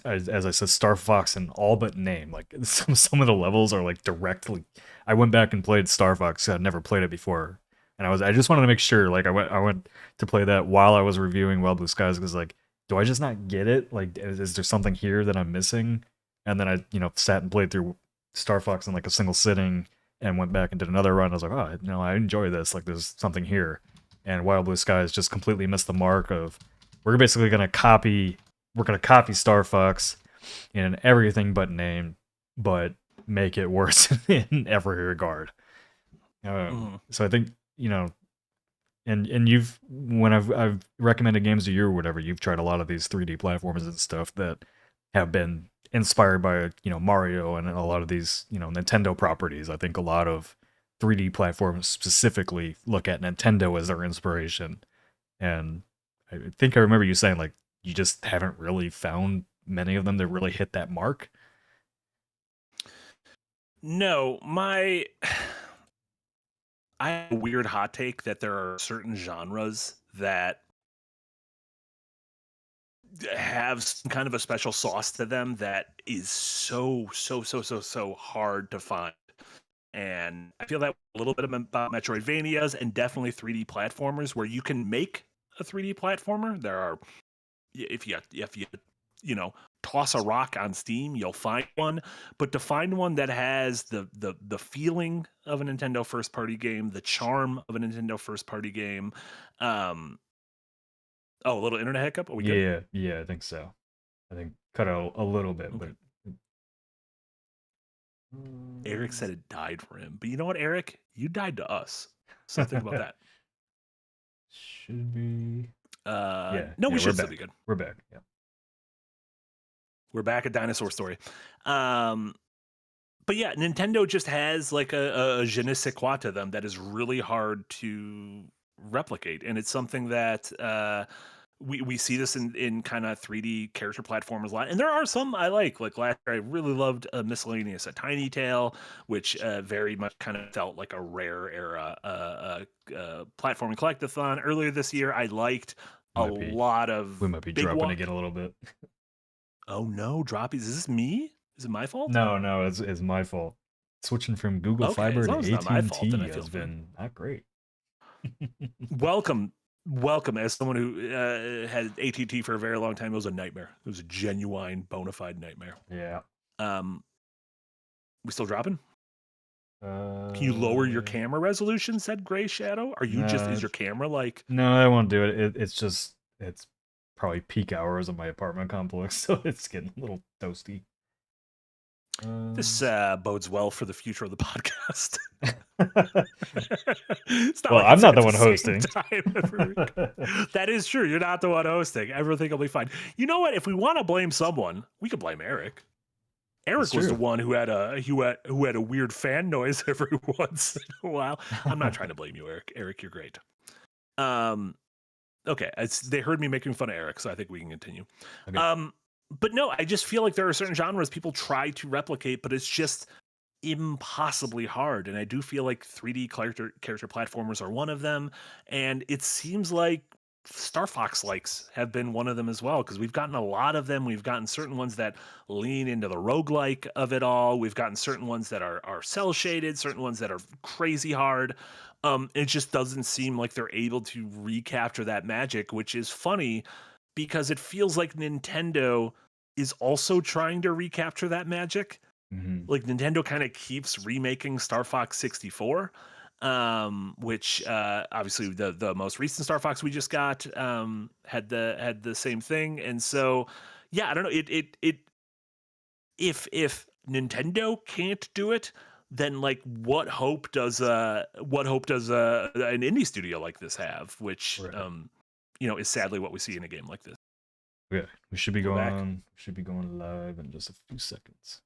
as I said, Star Fox in all but name. Like some of the levels are like directly. I went back and played Star Fox. I'd never played it before, and I just wanted to make sure. Like I went to play that while I was reviewing Wild Blue Skies because like, do I just not get it? Like, is there something here that I'm missing? And then I sat and played through Star Fox in like a single sitting and went back and did another run. I was like, oh, I enjoy this. Like, there's something here. And Wild Blue Skies just completely missed the mark of we're basically gonna copy Star Fox in everything but name, but make it worse in every regard. So I think and you've when I've recommended games to you or whatever, you've tried a lot of these 3D platformers and stuff that have been inspired by Mario and a lot of these Nintendo properties. I think a lot of 3D platforms specifically look at Nintendo as their inspiration, and I think I remember you saying like you just haven't really found many of them that really hit that mark. No, I have a weird hot take that there are certain genres that have some kind of a special sauce to them that is so hard to find. And I feel that a little bit about Metroidvanias and definitely 3D platformers where you can make a 3D platformer. There are, if you toss a rock on Steam, you'll find one. But to find one that has the feeling of a Nintendo first party game, the charm of a Nintendo first party game. A little internet hiccup. Are we good? Yeah, I think so. I think cut out a little bit, Okay. but Eric said it died for him. But you know what, Eric? You died to us. So think about that. Should be. We should still be good. We're back. Yeah. We're back at Dinosaur Story. But yeah, Nintendo just has like a je ne sais quoi to them that is really hard to replicate. And it's something that we see this in kind of 3D character platformers a lot. And there are some I like last year, I really loved Miscellaneous, a Tiny Tale, which very much kind of felt like a rare era platforming collectathon. Earlier this year, I liked lot of. We might be dropping again a little bit. Oh no, droppies. Is this me? Is it my fault? No, it's my fault. Switching from Google Fiber to AT&T has been not great. Welcome, as someone who had AT&T for a very long time. It was a nightmare. It was a genuine, bona fide nightmare. Yeah. We still dropping? Can you lower your camera resolution? Said Gray Shadow. Are you is your camera like? No, I won't do it. It's probably peak hours of my apartment complex, so it's getting a little toasty. This bodes well for the future of the podcast. I'm not the one hosting. That is true. You're not the one hosting. Everything will be fine. You know what? If we want to blame someone, we could blame Eric. Eric was the one who had a weird fan noise every once in a while. I'm not trying to blame you, Eric. Eric, you're great. Okay, they heard me making fun of Eric, so I think we can continue. Okay. But no, I just feel like there are certain genres people try to replicate, but it's just impossibly hard. And I do feel like 3D character platformers are one of them. And it seems like Star Fox likes have been one of them as well, because we've gotten a lot of them. We've gotten certain ones that lean into the roguelike of it all. We've gotten certain ones that are cell shaded, certain ones that are crazy hard. It just doesn't seem like they're able to recapture that magic, which is funny because it feels like Nintendo is also trying to recapture that magic. Mm-hmm. Like Nintendo kind of keeps remaking Star Fox 64, which obviously the most recent Star Fox we just got had the same thing. And so, yeah, I don't know. If Nintendo can't do it, then like what hope does an indie studio like this have? Which right. Is sadly what we see in a game like this. Okay, we should be going live in just a few seconds.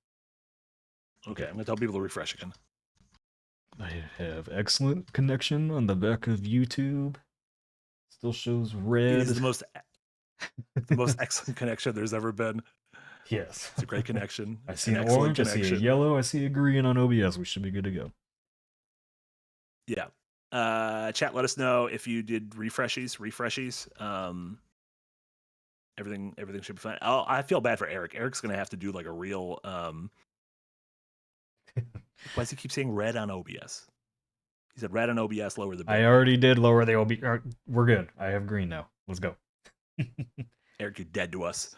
Okay, I'm gonna tell people to refresh again. I have excellent connection on the back of YouTube. Still shows red. It is the most excellent connection there's ever been. Yes. It's a great connection. I see an orange, I see a yellow, I see a green on OBS. We should be good to go. Yeah. Chat, let us know if you did refreshies. Everything should be fine. I feel bad for Eric. Eric's gonna have to do like a real why does he keep saying red on OBS? He said red on OBS, lower the bit. I already did lower the OBS. We're good. I have green now. Let's go. Eric, you're dead to us.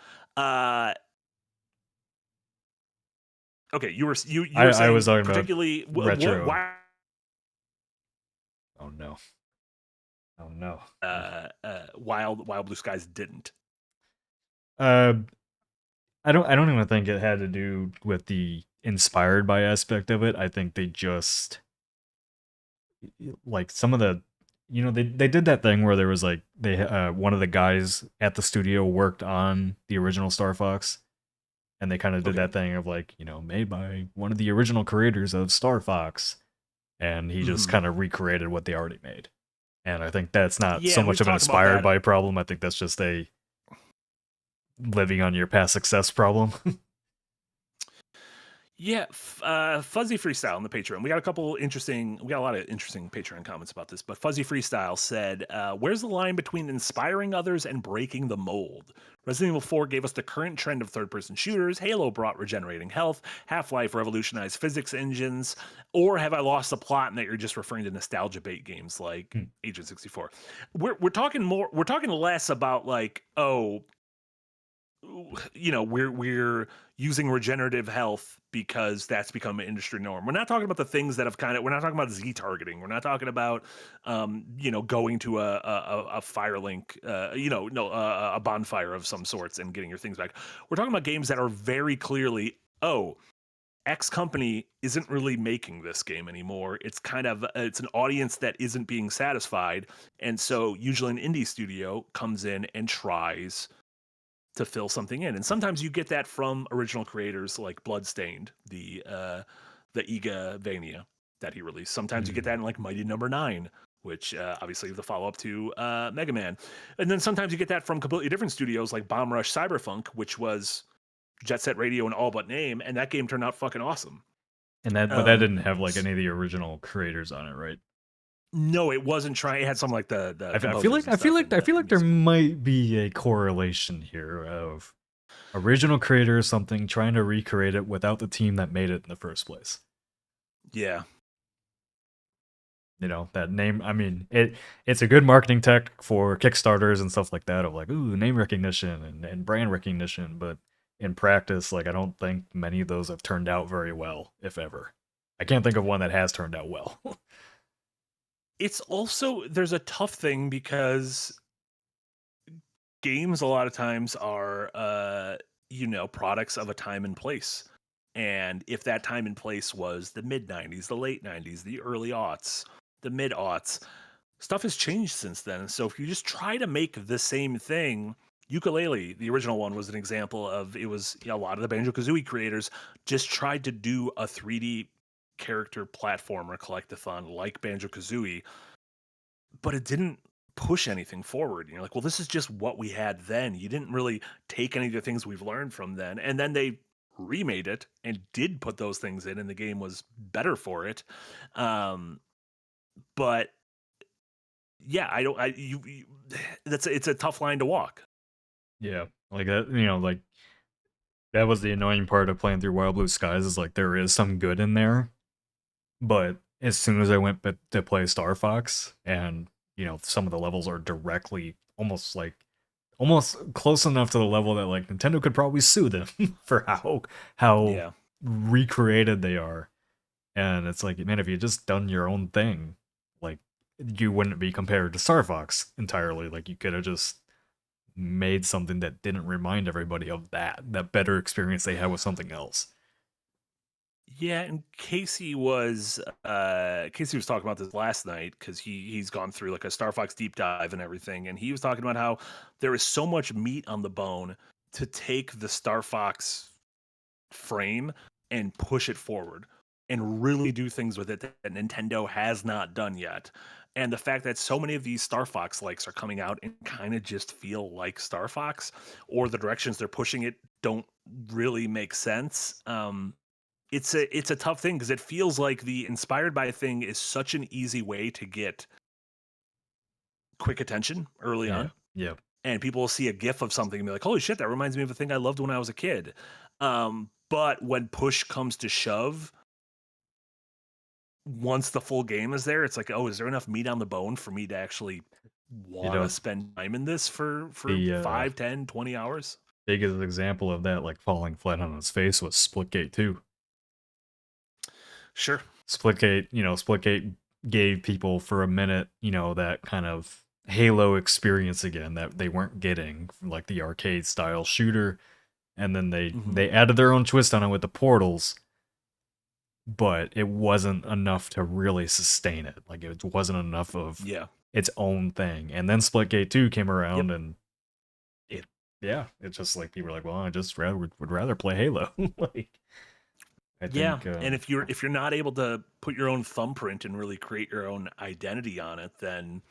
Okay, you were saying I was talking particularly about retro. why? Oh no. Oh no. Wild Blue Skies didn't. I don't even think it had to do with the inspired by aspect of it. I think they just like some of the they did that thing where there was like one of the guys at the studio worked on the original Star Fox, and they kind of did that thing of like, made by one of the original creators of Star Fox, and he just kind of recreated what they already made. And I think that's not so much of an inspired by problem. I think that's just a living on your past success problem. Yeah, Fuzzy Freestyle on the Patreon. We got a lot of interesting Patreon comments about this, but Fuzzy Freestyle said, where's the line between inspiring others and breaking the mold? Resident Evil 4 gave us the current trend of third-person shooters, Halo brought regenerating health, Half-Life revolutionized physics engines, or have I lost the plot and that you're just referring to nostalgia bait games like Agent 64? We're talking less about like, we're using regenerative health because that's become an industry norm. We're not talking about the things that have we're not talking about Z targeting. We're not talking about, going to a Firelink, a bonfire of some sorts and getting your things back. We're talking about games that are very clearly, X company isn't really making this game anymore. It's it's an audience that isn't being satisfied. And so usually an indie studio comes in and tries to fill something in. And sometimes you get that from original creators like Bloodstained, the Iga Vania that he released. Sometimes you get that in like Mighty Number 9, which obviously is the follow-up to Mega Man. And then sometimes you get that from completely different studios like Bomb Rush Cyberpunk, which was Jet Set Radio and all but name, and that game turned out fucking awesome. And but that didn't have like any of the original creators on it, right? No, it wasn't trying. It had something like the I feel like there might be a correlation here of original creator or something trying to recreate it without the team that made it in the first place. Yeah. That name, I mean, it's a good marketing tech for Kickstarters and stuff like that of like, ooh, name recognition and brand recognition, but in practice, like I don't think many of those have turned out very well, if ever. I can't think of one that has turned out well. It's also, there's a tough thing because games a lot of times are, products of a time and place. And if that time and place was the mid 90s, the late 90s, the early aughts, the mid aughts, stuff has changed since then. So if you just try to make the same thing, Yooka-Laylee, the original one, was an example of, it was a lot of the Banjo-Kazooie creators just tried to do a 3D character platformer collectathon like Banjo-Kazooie, but it didn't push anything forward. You're like, well, this is just what we had then. You didn't really take any of the things we've learned from then. And then they remade it and did put those things in, and the game was better for it. But yeah, it's a tough line to walk. Yeah, like that, like that was the annoying part of playing through Wild Blue Skies is like there is some good in there, but as soon as I went to play Star Fox and some of the levels are directly almost close enough to the level that like Nintendo could probably sue them for how recreated they are. And it's like, man, if you just done your own thing, like you wouldn't be compared to Star Fox entirely. Like you could have just made something that didn't remind everybody of that better experience they had with something else. Yeah, and Casey was talking about this last night because he's gone through like a Star Fox deep dive and everything, and he was talking about how there is so much meat on the bone to take the Star Fox frame and push it forward and really do things with it that Nintendo has not done yet. And the fact that so many of these Star Fox likes are coming out and kind of just feel like Star Fox, or the directions they're pushing it don't really make sense. It's a tough thing because it feels like the inspired by thing is such an easy way to get quick attention early Yeah. on. Yeah. And people will see a GIF of something and be like, "Holy shit, that reminds me of a thing I loved when I was a kid." But when push comes to shove, once the full game is there, it's like, "Oh, is there enough meat on the bone for me to actually You want to know, spend time in this for the 5, 10, 20 hours?" biggest example of that, like falling flat on its face, was Splitgate 2. Sure. Splitgate gave people for a minute, that kind of Halo experience again that they weren't getting from like the arcade style shooter. And then they added their own twist on it with the portals, but it wasn't enough to really sustain it. Like it wasn't enough of its own thing. And then Splitgate 2 came around and it's just like people are like, well, I just would rather play Halo. Like I think and if you're not able to put your own thumbprint and really create your own identity on it, then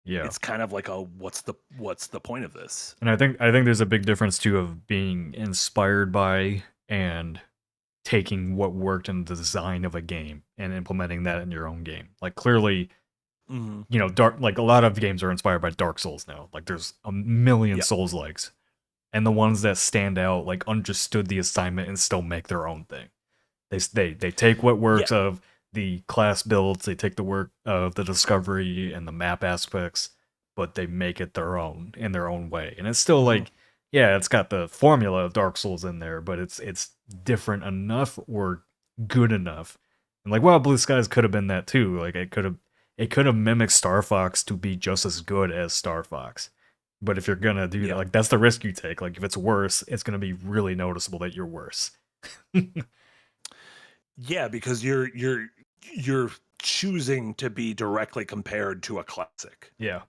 it's kind of like what's the point of this? And I think there's a big difference too of being inspired by and taking what worked in the design of a game and implementing that in your own game. Like clearly, like a lot of games are inspired by Dark Souls now. Like there's a million Souls likes, and the ones that stand out like understood the assignment and still make their own thing. They take what works of the class builds, they take the work of the discovery and the map aspects, but they make it their own in their own way. And it's still like, it's got the formula of Dark Souls in there, but it's different enough or good enough. And like, well, Blue Skies could have been that too. Like it could have mimicked Star Fox to be just as good as Star Fox. But if you're gonna do that, like that's the risk you take. Like if it's worse, it's gonna be really noticeable that you're worse. Yeah, because you're choosing to be directly compared to a classic. Yeah.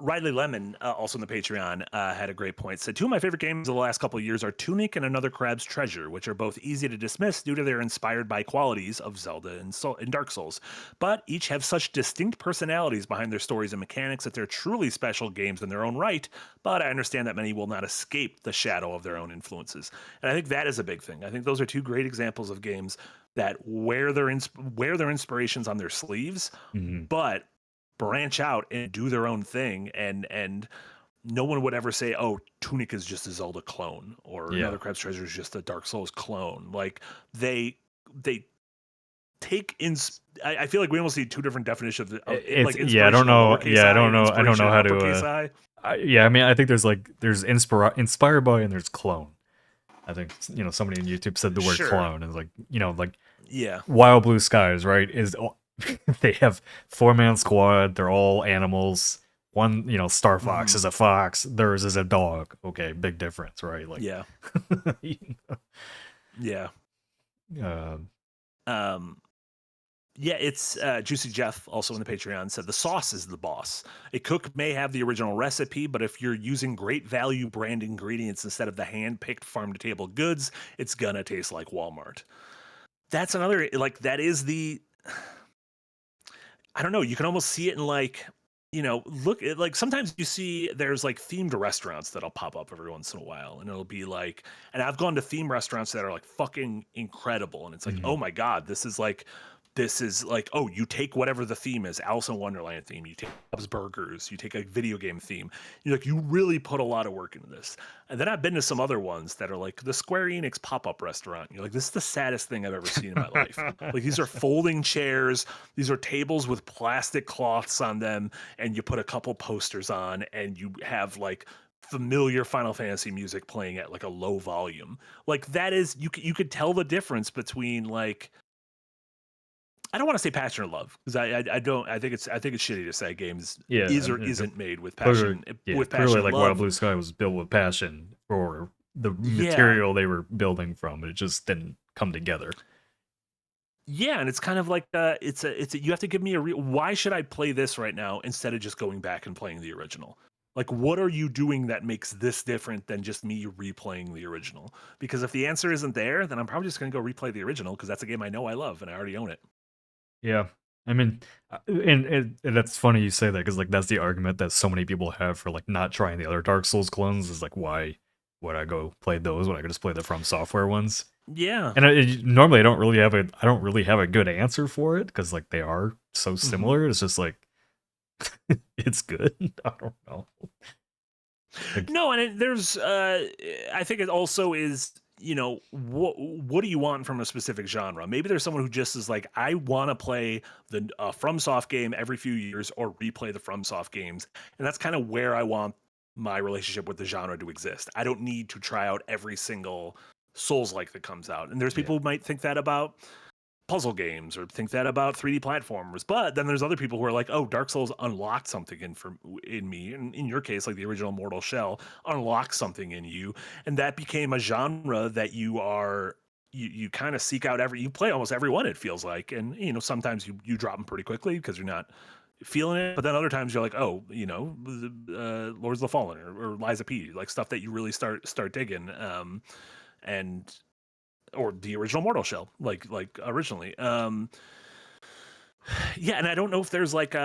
Riley Lemon, also in the Patreon, had a great point. Said, 2 of my favorite games of the last couple of years are Tunic and Another Crab's Treasure, which are both easy to dismiss due to their inspired by qualities of Zelda and Dark Souls, but each have such distinct personalities behind their stories and mechanics that they're truly special games in their own right, but I understand that many will not escape the shadow of their own influences. And I think that is a big thing. I think those are 2 great examples of games that wear their inspirations on their sleeves, but branch out and do their own thing, and no one would ever say, "Oh, Tunic is just a Zelda clone," or Another Crab's Treasure is just a Dark Souls clone. Like they take in. I feel like we almost need 2 different definitions of it. Like I don't know. I don't know how to. I mean, I think there's inspired by and there's clone. I think somebody on YouTube said the word clone, and like Wild Blue Skies, right? They have 4-man squad. They're all animals. One, Star Fox is a fox. Theirs is a dog. Okay, big difference, right? Like, it's Juicy Jeff, also in the Patreon, said the sauce is the boss. A cook may have the original recipe, but if you're using great value brand ingredients instead of the hand-picked farm-to-table goods, it's gonna taste like Walmart. That's another, like, that is the... I don't know, you can almost see it in like, look at like sometimes you see there's like themed restaurants that'll pop up every once in a while, and it'll be like, and I've gone to theme restaurants that are like fucking incredible, and it's like, oh my God, this is like, oh, you take whatever the theme is, Alice in Wonderland theme, you take Bob's Burgers, you take a video game theme. You're like, you really put a lot of work into this. And then I've been to some other ones that are like the Square Enix pop-up restaurant. You're like, this is the saddest thing I've ever seen in my life. Like these are folding chairs, these are tables with plastic cloths on them, and you put a couple posters on, and you have like familiar Final Fantasy music playing at like a low volume. Like that is, you could tell the difference between like, I don't want to say passion or love, because I don't. I think it's shitty to say games is or isn't made with passion. With passion, clearly, like love. Wild Blue Sky was built with passion for the material they were building from. It just didn't come together. Yeah, and it's kind of like you have to give me why should I play this right now instead of just going back and playing the original? Like, what are you doing that makes this different than just me replaying the original? Because if the answer isn't there, then I'm probably just going to go replay the original because that's a game I know I love and I already own it. Yeah. I mean, and that's funny you say that because like that's the argument that so many people have for like not trying the other Dark Souls clones is like why would I go play those when I could just play the From Software ones? Yeah. And normally I don't really have a good answer for it because like they are so similar. It's just like it's good. I don't know. No, and there's I think it also is, you know, what do you want from a specific genre? Maybe there's someone who just is like, I want to play the FromSoft game every few years or replay the FromSoft games, and that's kind of where I want my relationship with the genre to exist. I don't need to try out every single Souls-like that comes out. And there's people who might think that about puzzle games or think that about 3D platformers. But then there's other people who are like, oh, Dark Souls unlocked something in me. And in your case, like the original Mortal Shell unlocked something in you. And that became a genre that you kind of seek out you play almost every one, it feels like. And, you know, sometimes you drop them pretty quickly because you're not feeling it. But then other times you're like, oh, you know, Lords of the Fallen or Lies of P, like stuff that you really start digging. And or the original Mortal Shell, like originally. Yeah, and I don't know if there's like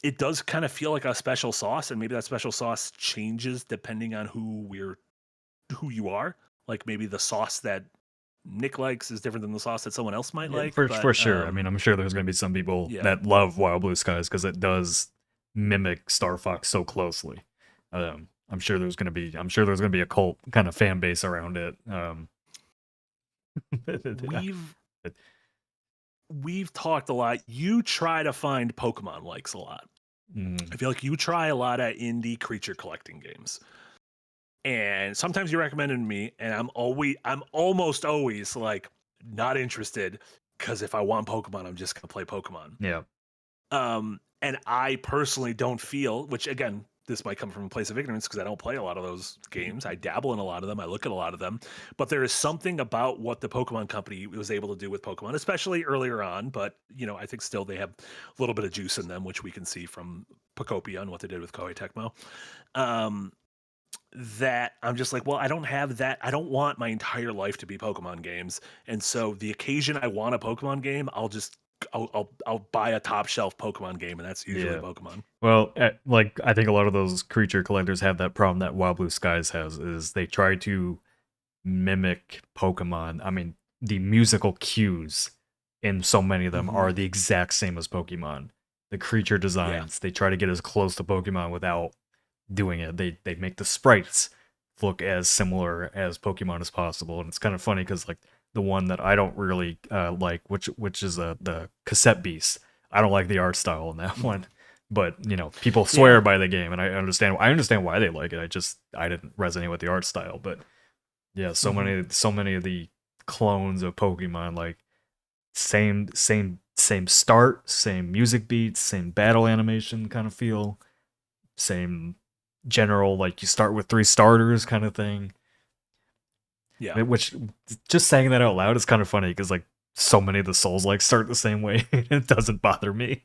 it does kind of feel like a special sauce, and maybe that special sauce changes depending on who you are. Like maybe the sauce that Nick likes is different than the sauce that someone else might like. For sure. I mean, I'm sure there's going to be some people that love Wild Blue Skies because it does mimic Star Fox so closely. I'm sure there's going to be a cult kind of fan base around it. We've talked a lot. You try to find Pokemon likes a lot. I feel like you try a lot of indie creature collecting games. And sometimes you recommend it to me, and I'm almost always like not interested because if I want Pokemon, I'm just gonna play Pokemon. Yeah. And I personally don't feel, which again, this might come from a place of ignorance because I don't play a lot of those games. I dabble in a lot of them. I look at a lot of them. But there is something about what the Pokemon Company was able to do with Pokemon, especially earlier on. But, you know, I think still they have a little bit of juice in them, which we can see from Pokopia and what they did with Koei Tecmo. That I'm just like, well, I don't have that. I don't want my entire life to be Pokemon games. And so the occasion I want a Pokemon game, I'll buy a top shelf Pokemon game, and that's usually Pokemon. Well, like I think a lot of those creature collectors have that problem that Wild Blue Skies has is they try to mimic Pokemon. I mean, the musical cues in so many of them are the exact same as Pokemon. The creature designs, they try to get as close to Pokemon without doing it. They make the sprites look as similar as Pokemon as possible, and it's kind of funny because like the one that I don't really like, which is the Cassette Beast. I don't like the art style in that one, but you know, people swear by the game, and I understand why they like it. I didn't resonate with the art style, but yeah, so many of the clones of Pokemon, like same start, same music beats, same battle animation kind of feel, same general like you start with 3 starters kind of thing. Yeah. Which, just saying that out loud is kind of funny because like so many of the Souls like start the same way. It doesn't bother me.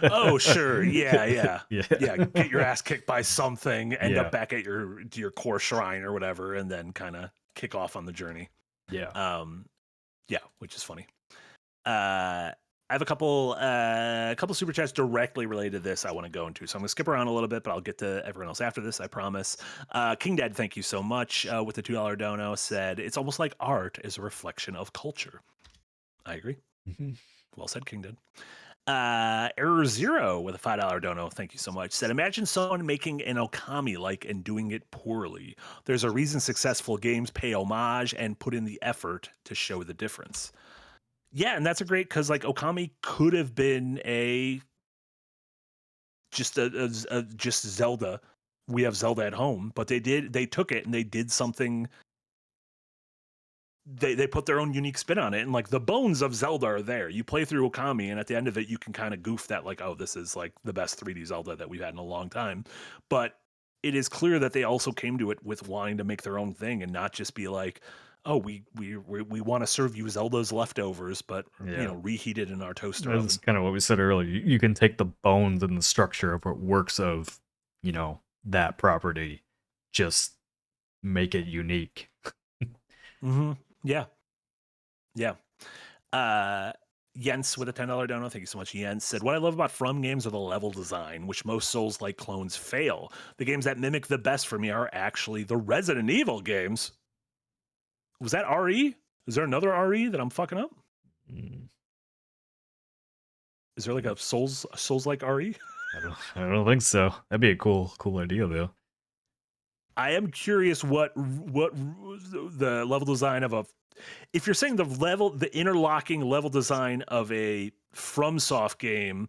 Oh sure, yeah. Get your ass kicked by something, end up back at your core shrine or whatever, and then kind of kick off on the journey. Yeah. Which is funny. I have a couple super chats directly related to this I want to go into. So I'm going to skip around a little bit, but I'll get to everyone else after this, I promise. King Dad, thank you so much with the $2 dono, said, it's almost like art is a reflection of culture. I agree. Well said, King Dad. Error Zero with a $5 dono, thank you so much, said, imagine someone making an Okami-like and doing it poorly. There's a reason successful games pay homage and put in the effort to show the difference. Yeah, and that's a great, because like Okami could have been just Zelda. We have Zelda at home, but they took it and they did something. They put their own unique spin on it, and like the bones of Zelda are there. You play through Okami, and at the end of it, you can kind of goof that, like, oh, this is like the best 3D Zelda that we've had in a long time. But it is clear that they also came to it with wanting to make their own thing and not just be like, oh, we want to serve you Zelda's leftovers, but you know, reheated in our toaster. That's kind of what we said earlier. You can take the bones and the structure of what works of that property, just make it unique. Yeah. Yeah. Jens with a $10 dono. Thank you so much. Jens said, what I love about From games are the level design, which most Souls-like clones fail. The games that mimic the best for me are actually the Resident Evil games. Was that RE? Is there another RE that I'm fucking up? Is there like a Souls-like RE? I don't think so. That'd be a cool idea though. I am curious what the level design of if you're saying the interlocking level design of a FromSoft game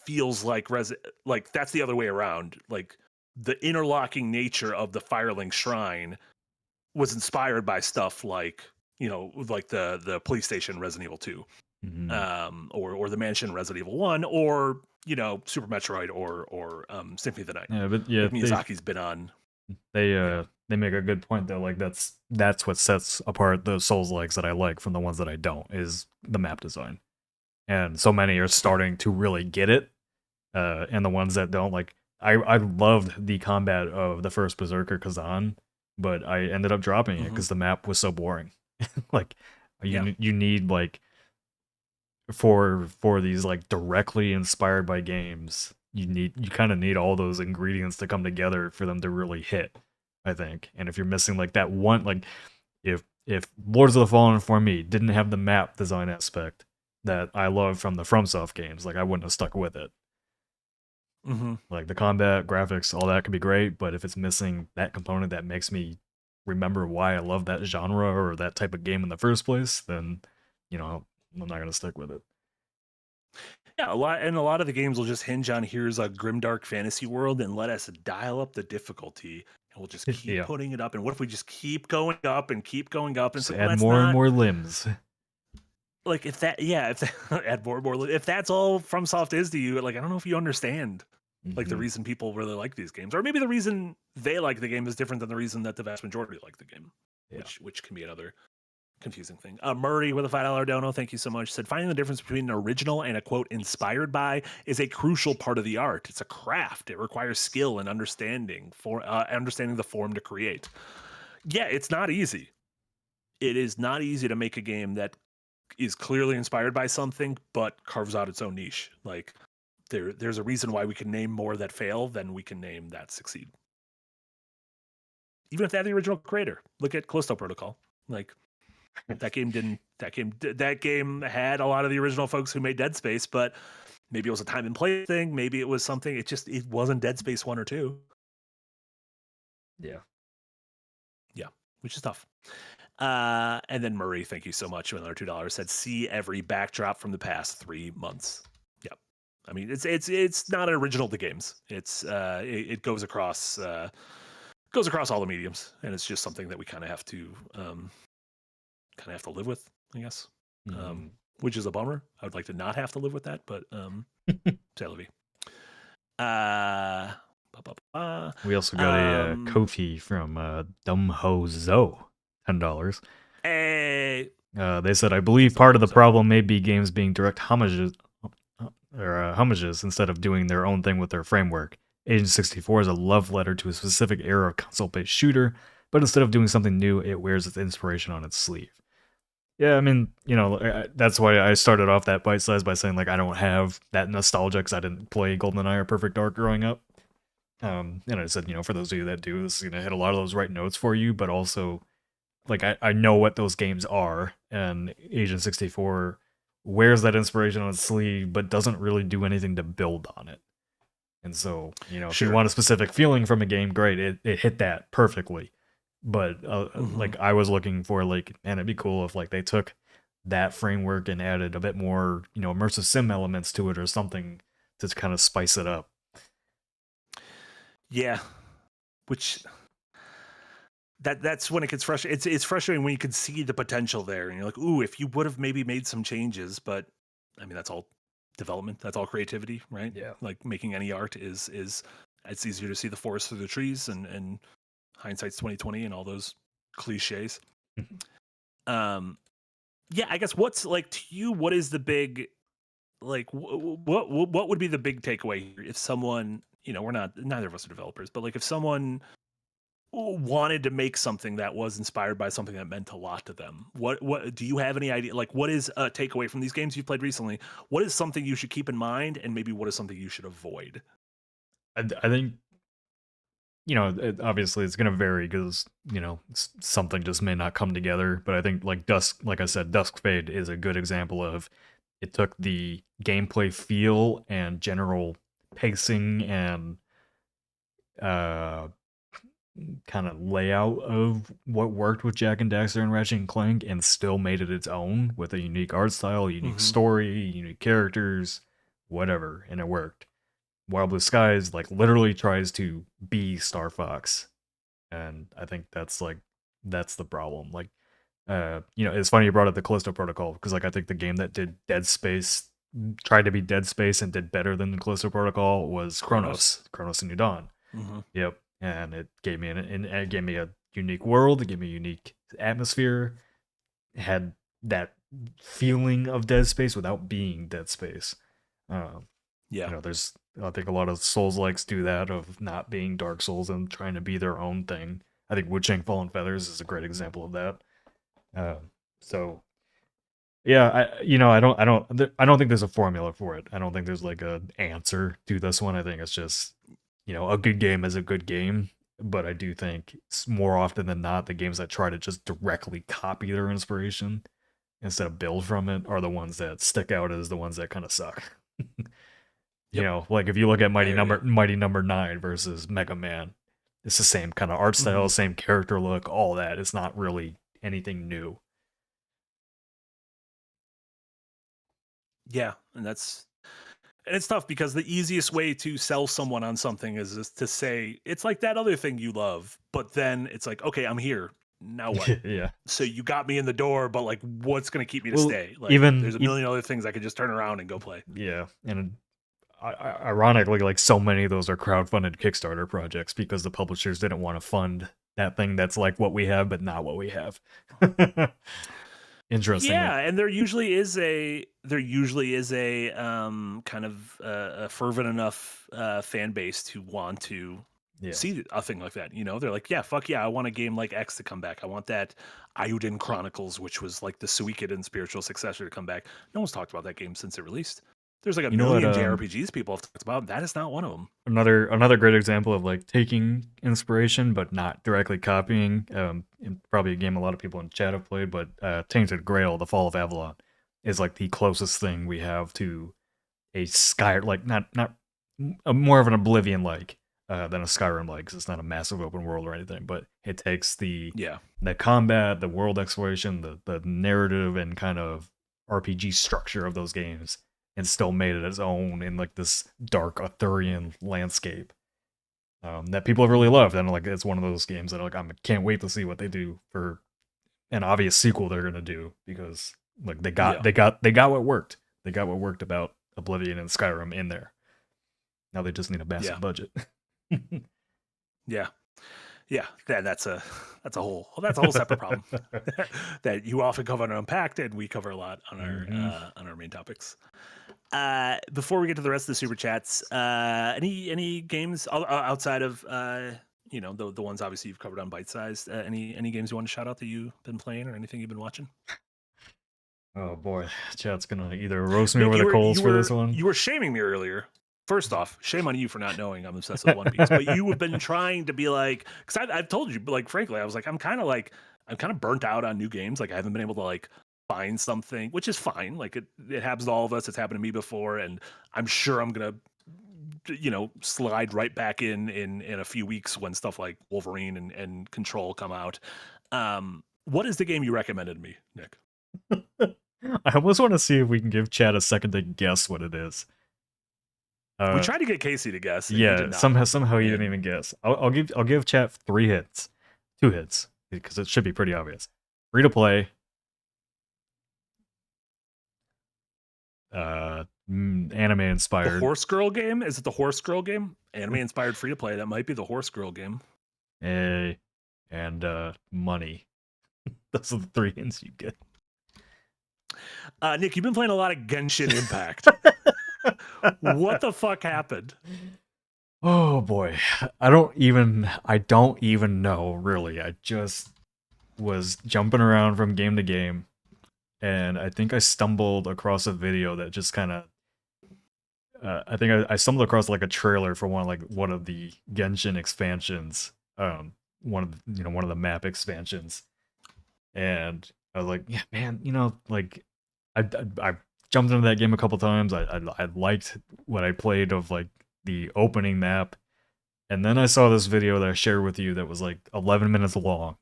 feels like that's the other way around. Like the interlocking nature of the Firelink Shrine was inspired by stuff like like the police station Resident Evil 2, or the mansion Resident Evil 1, or Super Metroid, or Symphony of the Night. Yeah, but yeah, like Miyazaki's been on. They make a good point though. Like that's what sets apart the Souls likes that I like from the ones that I don't, is the map design. And so many are starting to really get it. And the ones that don't, like I loved the combat of the first Berserker Kazan, but I ended up dropping it because the map was so boring. Like you need like for these like directly inspired by games, you kind of need all those ingredients to come together for them to really hit, I think. And if you're missing like that one, like if Lords of the Fallen for me didn't have the map design aspect that I love from the FromSoft games, like I wouldn't have stuck with it. Like the combat, graphics, all that could be great, but if it's missing that component that makes me remember why I love that genre or that type of game in the first place, then I'm not gonna stick with it. Yeah, a lot of the games will just hinge on here's a grimdark fantasy world and let us dial up the difficulty, and we'll just keep putting it up. And what if we just keep going up and keep going up and just add more and more limbs? Like if add more and more. If that's all FromSoft is to you, like I don't know if you understand like the reason people really like these games, or maybe the reason they like the game is different than the reason that the vast majority like the game, which can be another confusing thing. Murray with a $5 dono, thank you so much, said finding the difference between an original and a quote inspired by is a crucial part of the art. It's a craft. It requires skill and understanding the form to create. Yeah, it's not easy. It is not easy to make a game that is clearly inspired by something but carves out its own niche. Like there's a reason why we can name more that fail than we can name that succeed. Even if they have the original creator. Look at Callisto Protocol. Like that game had a lot of the original folks who made Dead Space, but maybe it was a time and place thing. Maybe it was something. It wasn't Dead Space 1 or 2. Yeah, which is tough. And then Murray, thank you so much. Another $2 said, see every backdrop from the past 3 months. Yep. I mean, it's not original to games. It goes across all the mediums, and it's just something that we kind of have to live with, I guess. Which is a bummer. I would like to not have to live with that, but c'est la vie. We also got a Kofi from Dumhozo, $10. Hey. They said, I believe part of the problem may be games being direct homages instead of doing their own thing with their framework. Agent 64 is a love letter to a specific era of console-based shooter, but instead of doing something new, it wears its inspiration on its sleeve. Yeah, I mean, that's why I started off that bite size by saying, like, I don't have that nostalgia because I didn't play GoldenEye or Perfect Dark growing up. And I said, for those of you that do, this is going to hit a lot of those right notes for you, but also, like, I know what those games are, and Agent 64 wears that inspiration on its sleeve, but doesn't really do anything to build on it. And so, if you want a specific feeling from a game, great, it hit that perfectly. But like I was looking for, like, man, it'd be cool if like they took that framework and added a bit more, immersive sim elements to it or something to kind of spice it up. Yeah, which that's when it gets frustrating. It's frustrating when you can see the potential there, and you're like, ooh, if you would have maybe made some changes. But I mean, that's all development. That's all creativity, right? Yeah. Like making any art is it's easier to see the forest through the trees, and hindsight's 2020 and all those cliches. Yeah, I guess what's like to you, what is the big, like, what would be the big takeaway here if someone, neither of us are developers, but like if someone wanted to make something that was inspired by something that meant a lot to them, what do you have any idea? Like, what is a takeaway from these games you've played recently? What is something you should keep in mind, and maybe what is something you should avoid? I think, obviously it's going to vary because, something just may not come together. But I think like I said, Dusk Fade is a good example of it took the gameplay feel and general pacing and kind of layout of what worked with Jak and Daxter and Ratchet and Clank and still made it its own with a unique art style, unique story, unique characters, whatever, and it worked. Wild Blue Skies like literally tries to be Star Fox, and I think that's the problem. Like, it's funny you brought up the Callisto Protocol because like I think the game that did Dead Space tried to be Dead Space and did better than the Callisto Protocol was Chronos and New Dawn. Yep, and it gave me it gave me a unique world, it gave me a unique atmosphere, it had that feeling of Dead Space without being Dead Space. There's I think a lot of Souls-likes do that of not being Dark Souls and trying to be their own thing. I think Wuchang Fallen Feathers is a great example of that. So yeah, I don't think there's a formula for it. I don't think there's like an answer to this one. I think it's just, a good game is a good game, but I do think more often than not, the games that try to just directly copy their inspiration instead of build from it are the ones that stick out as the ones that kind of suck. Like if you look at Mighty Number 9 versus Mega Man, it's the same kind of art style, same character look, all that. It's not really anything new. Yeah, and it's tough because the easiest way to sell someone on something is to say it's like that other thing you love, but then it's like, okay, I'm here. Now what? Yeah. So you got me in the door, but like, what's going to keep me to stay? Like, there's a million other things I could just turn around and go play. Yeah, and ironically, like so many of those are crowdfunded Kickstarter projects because the publishers didn't want to fund that thing that's like what we have, but not what we have. Interesting. Yeah, and there usually is a kind of a fervent enough fan base to want to see a thing like that. They're like, yeah, fuck yeah, I want a game like X to come back. I want that Ayuden Chronicles, which was like the Suikoden spiritual successor, to come back. No one's talked about that game since it released. There's like a million JRPGs people have talked about. That is not one of them. Another great example of like taking inspiration but not directly copying. Probably a game a lot of people in chat have played, but Tainted Grail: The Fall of Avalon is like the closest thing we have to a Sky, like not more of an Oblivion like than a Skyrim like, because it's not a massive open world or anything, but it takes the combat, the world exploration, the narrative and kind of RPG structure of those games, and still made it its own in like this dark Arthurian landscape that people have really loved. And like it's one of those games that like I can't wait to see what they do for an obvious sequel they're gonna do, because like they got what worked. They got what worked about Oblivion and Skyrim in there. Now they just need a massive budget. Yeah. That's a whole separate problem that you often cover and unpacked, and we cover a lot on our main topics. Before we get to the rest of the super chats, any games outside of the ones obviously you've covered on Bite Sized? Any games you want to shout out that you've been playing or anything you've been watching? Oh boy, chat's gonna either roast me over the coals for this one. You were shaming me earlier. First off, shame on you for not knowing I'm obsessed with One Piece. But you have been trying to be like, because I've told you, but like frankly, I was like, I'm kind of burnt out on new games. Like I haven't been able to like find something, which is fine. Like it happens to all of us. It's happened to me before, and I'm sure I'm gonna, slide right back in a few weeks when stuff like Wolverine and Control come out. What is the game you recommended me, Nick? I almost want to see if we can give Chad a second to guess what it is. We tried to get Casey to guess. Yeah, somehow he didn't even guess. I'll give chat 2 hits, because it should be pretty obvious. Free to play. Anime inspired. The Horse Girl game? Is it the Horse Girl game? Anime inspired free to play. That might be the Horse Girl game. And money. Those are the 3 hints you get. Nick, you've been playing a lot of Genshin Impact. What the fuck happened? Oh boy. I don't even know really. I just was jumping around from game to game, and I think I stumbled across a video that just kind of I think I stumbled across like a trailer for one of the Genshin expansions. One of one of the map expansions, and I was like, yeah, man, like I jumped into that game a couple times. I liked what I played of like the opening map, and then I saw this video that I shared with you that was like 11 minutes long,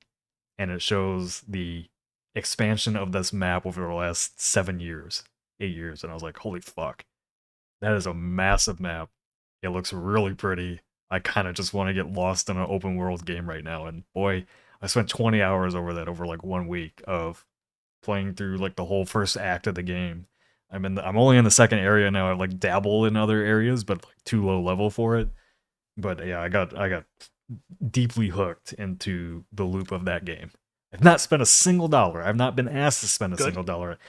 and it shows the expansion of this map over the last 7 years, 8 years, and I was like, holy fuck, that is a massive map. It looks really pretty. I kind of just want to get lost in an open world game right now, and boy, I spent 20 hours over that over like 1 week of playing through like the whole first act of the game. I'm only in the second area now. I like dabble in other areas, but like too low level for it. But yeah, I got deeply hooked into the loop of that game. I've not spent a single dollar. I've not been asked to spend a Good. single dollar.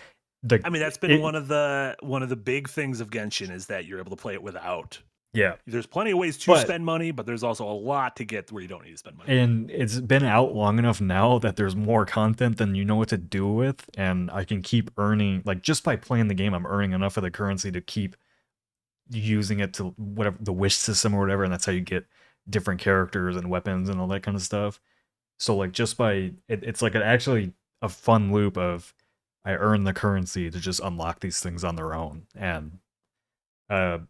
The I mean, that's been it, one of the big things of Genshin is that you're able to play it without. yeah, There's plenty of ways to but spend money, but there's also a lot to get where you don't need to spend money. and it's been out long enough now that there's more content than you know what to do with, and I can keep earning like just by playing the game. I'm earning enough of the currency to keep using it to whatever the wish system or whatever, and that's how you get different characters and weapons and all that kind of stuff. So like just by it's like actually a fun loop of I earn the currency to just unlock these things on their own. And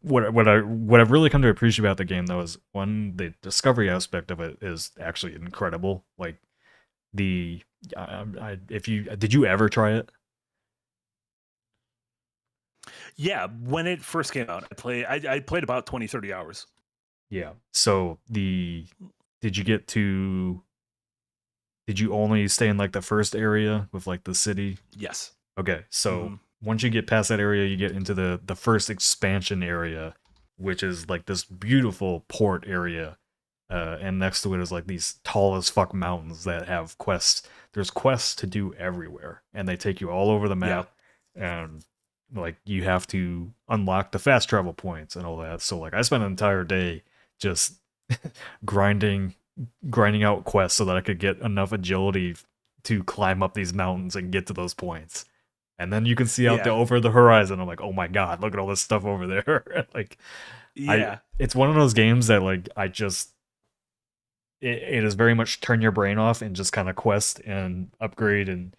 what I've really come to appreciate about the game though is one, the discovery aspect of it is actually incredible. Like the if you did you ever try it? Yeah, when it first came out, I played about 20, 30 hours. Yeah. So the did you get to did you only stay in like the first area with like the city? Yes. Okay, so Mhm. once you get past that area, you get into the first expansion area, which is like this beautiful port area. And next to it is like these tall as fuck mountains that have quests. There's quests to do everywhere, and they take you all over the Yeah. map, and like you have to unlock the fast travel points and all that. So like I spent an entire day just grinding grinding out quests so that I could get enough agility to climb up these mountains and get to those points. And then you can see out the Yeah. over the horizon. I'm like, oh my god, look at all this stuff over there. Like Yeah. it's one of those games that like I just it is very much turn your brain off and just kind of quest and upgrade and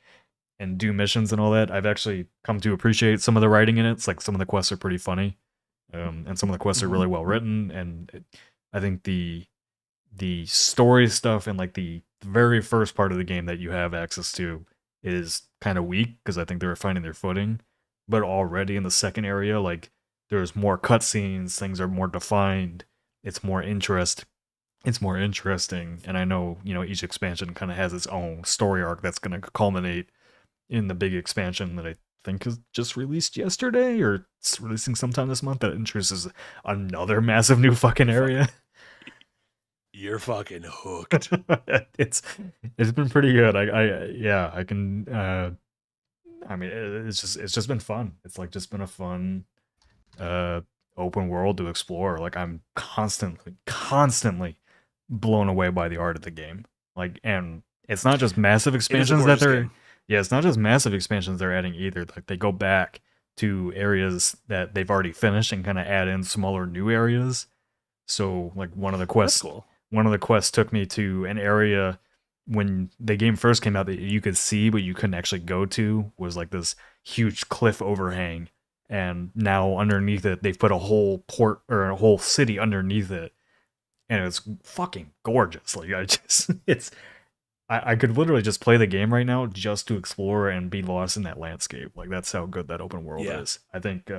do missions and all that. I've actually come to appreciate some of the writing in it. It's like some of the quests are pretty funny, and some of the quests are Mhm. really well written. And I think the story stuff and like the very first part of the game that you have access to is kind of weak because I think they were finding their footing. But already in the second area, like there's more cutscenes, things are more defined, it's more it's more interesting, and I know each expansion kind of has its own story arc that's going to culminate in the big expansion that I think is just released yesterday or it's releasing sometime this month that introduces another massive new fucking Fuck. area. You're fucking hooked. it's it's been pretty good. I yeah, I can I mean it's just been fun. It's like just been a fun uh open world to explore. Like I'm constantly blown away by the art of the game. Like and it's not just massive It is a expansions that gorgeous they're game. yeah, it's not just massive expansions they're adding either. Like they go back to areas that they've already finished and kind of add in smaller new areas. So like That's cool. one of the quests took me to an area when the game first came out that you could see but you couldn't actually go to was like this huge cliff overhang, and now underneath it they've put a whole port or a whole city underneath it, and it's fucking gorgeous. Like I just it's I could literally just play the game right now just to explore and be lost in that landscape. Like that's how good that open world Yeah. is. I think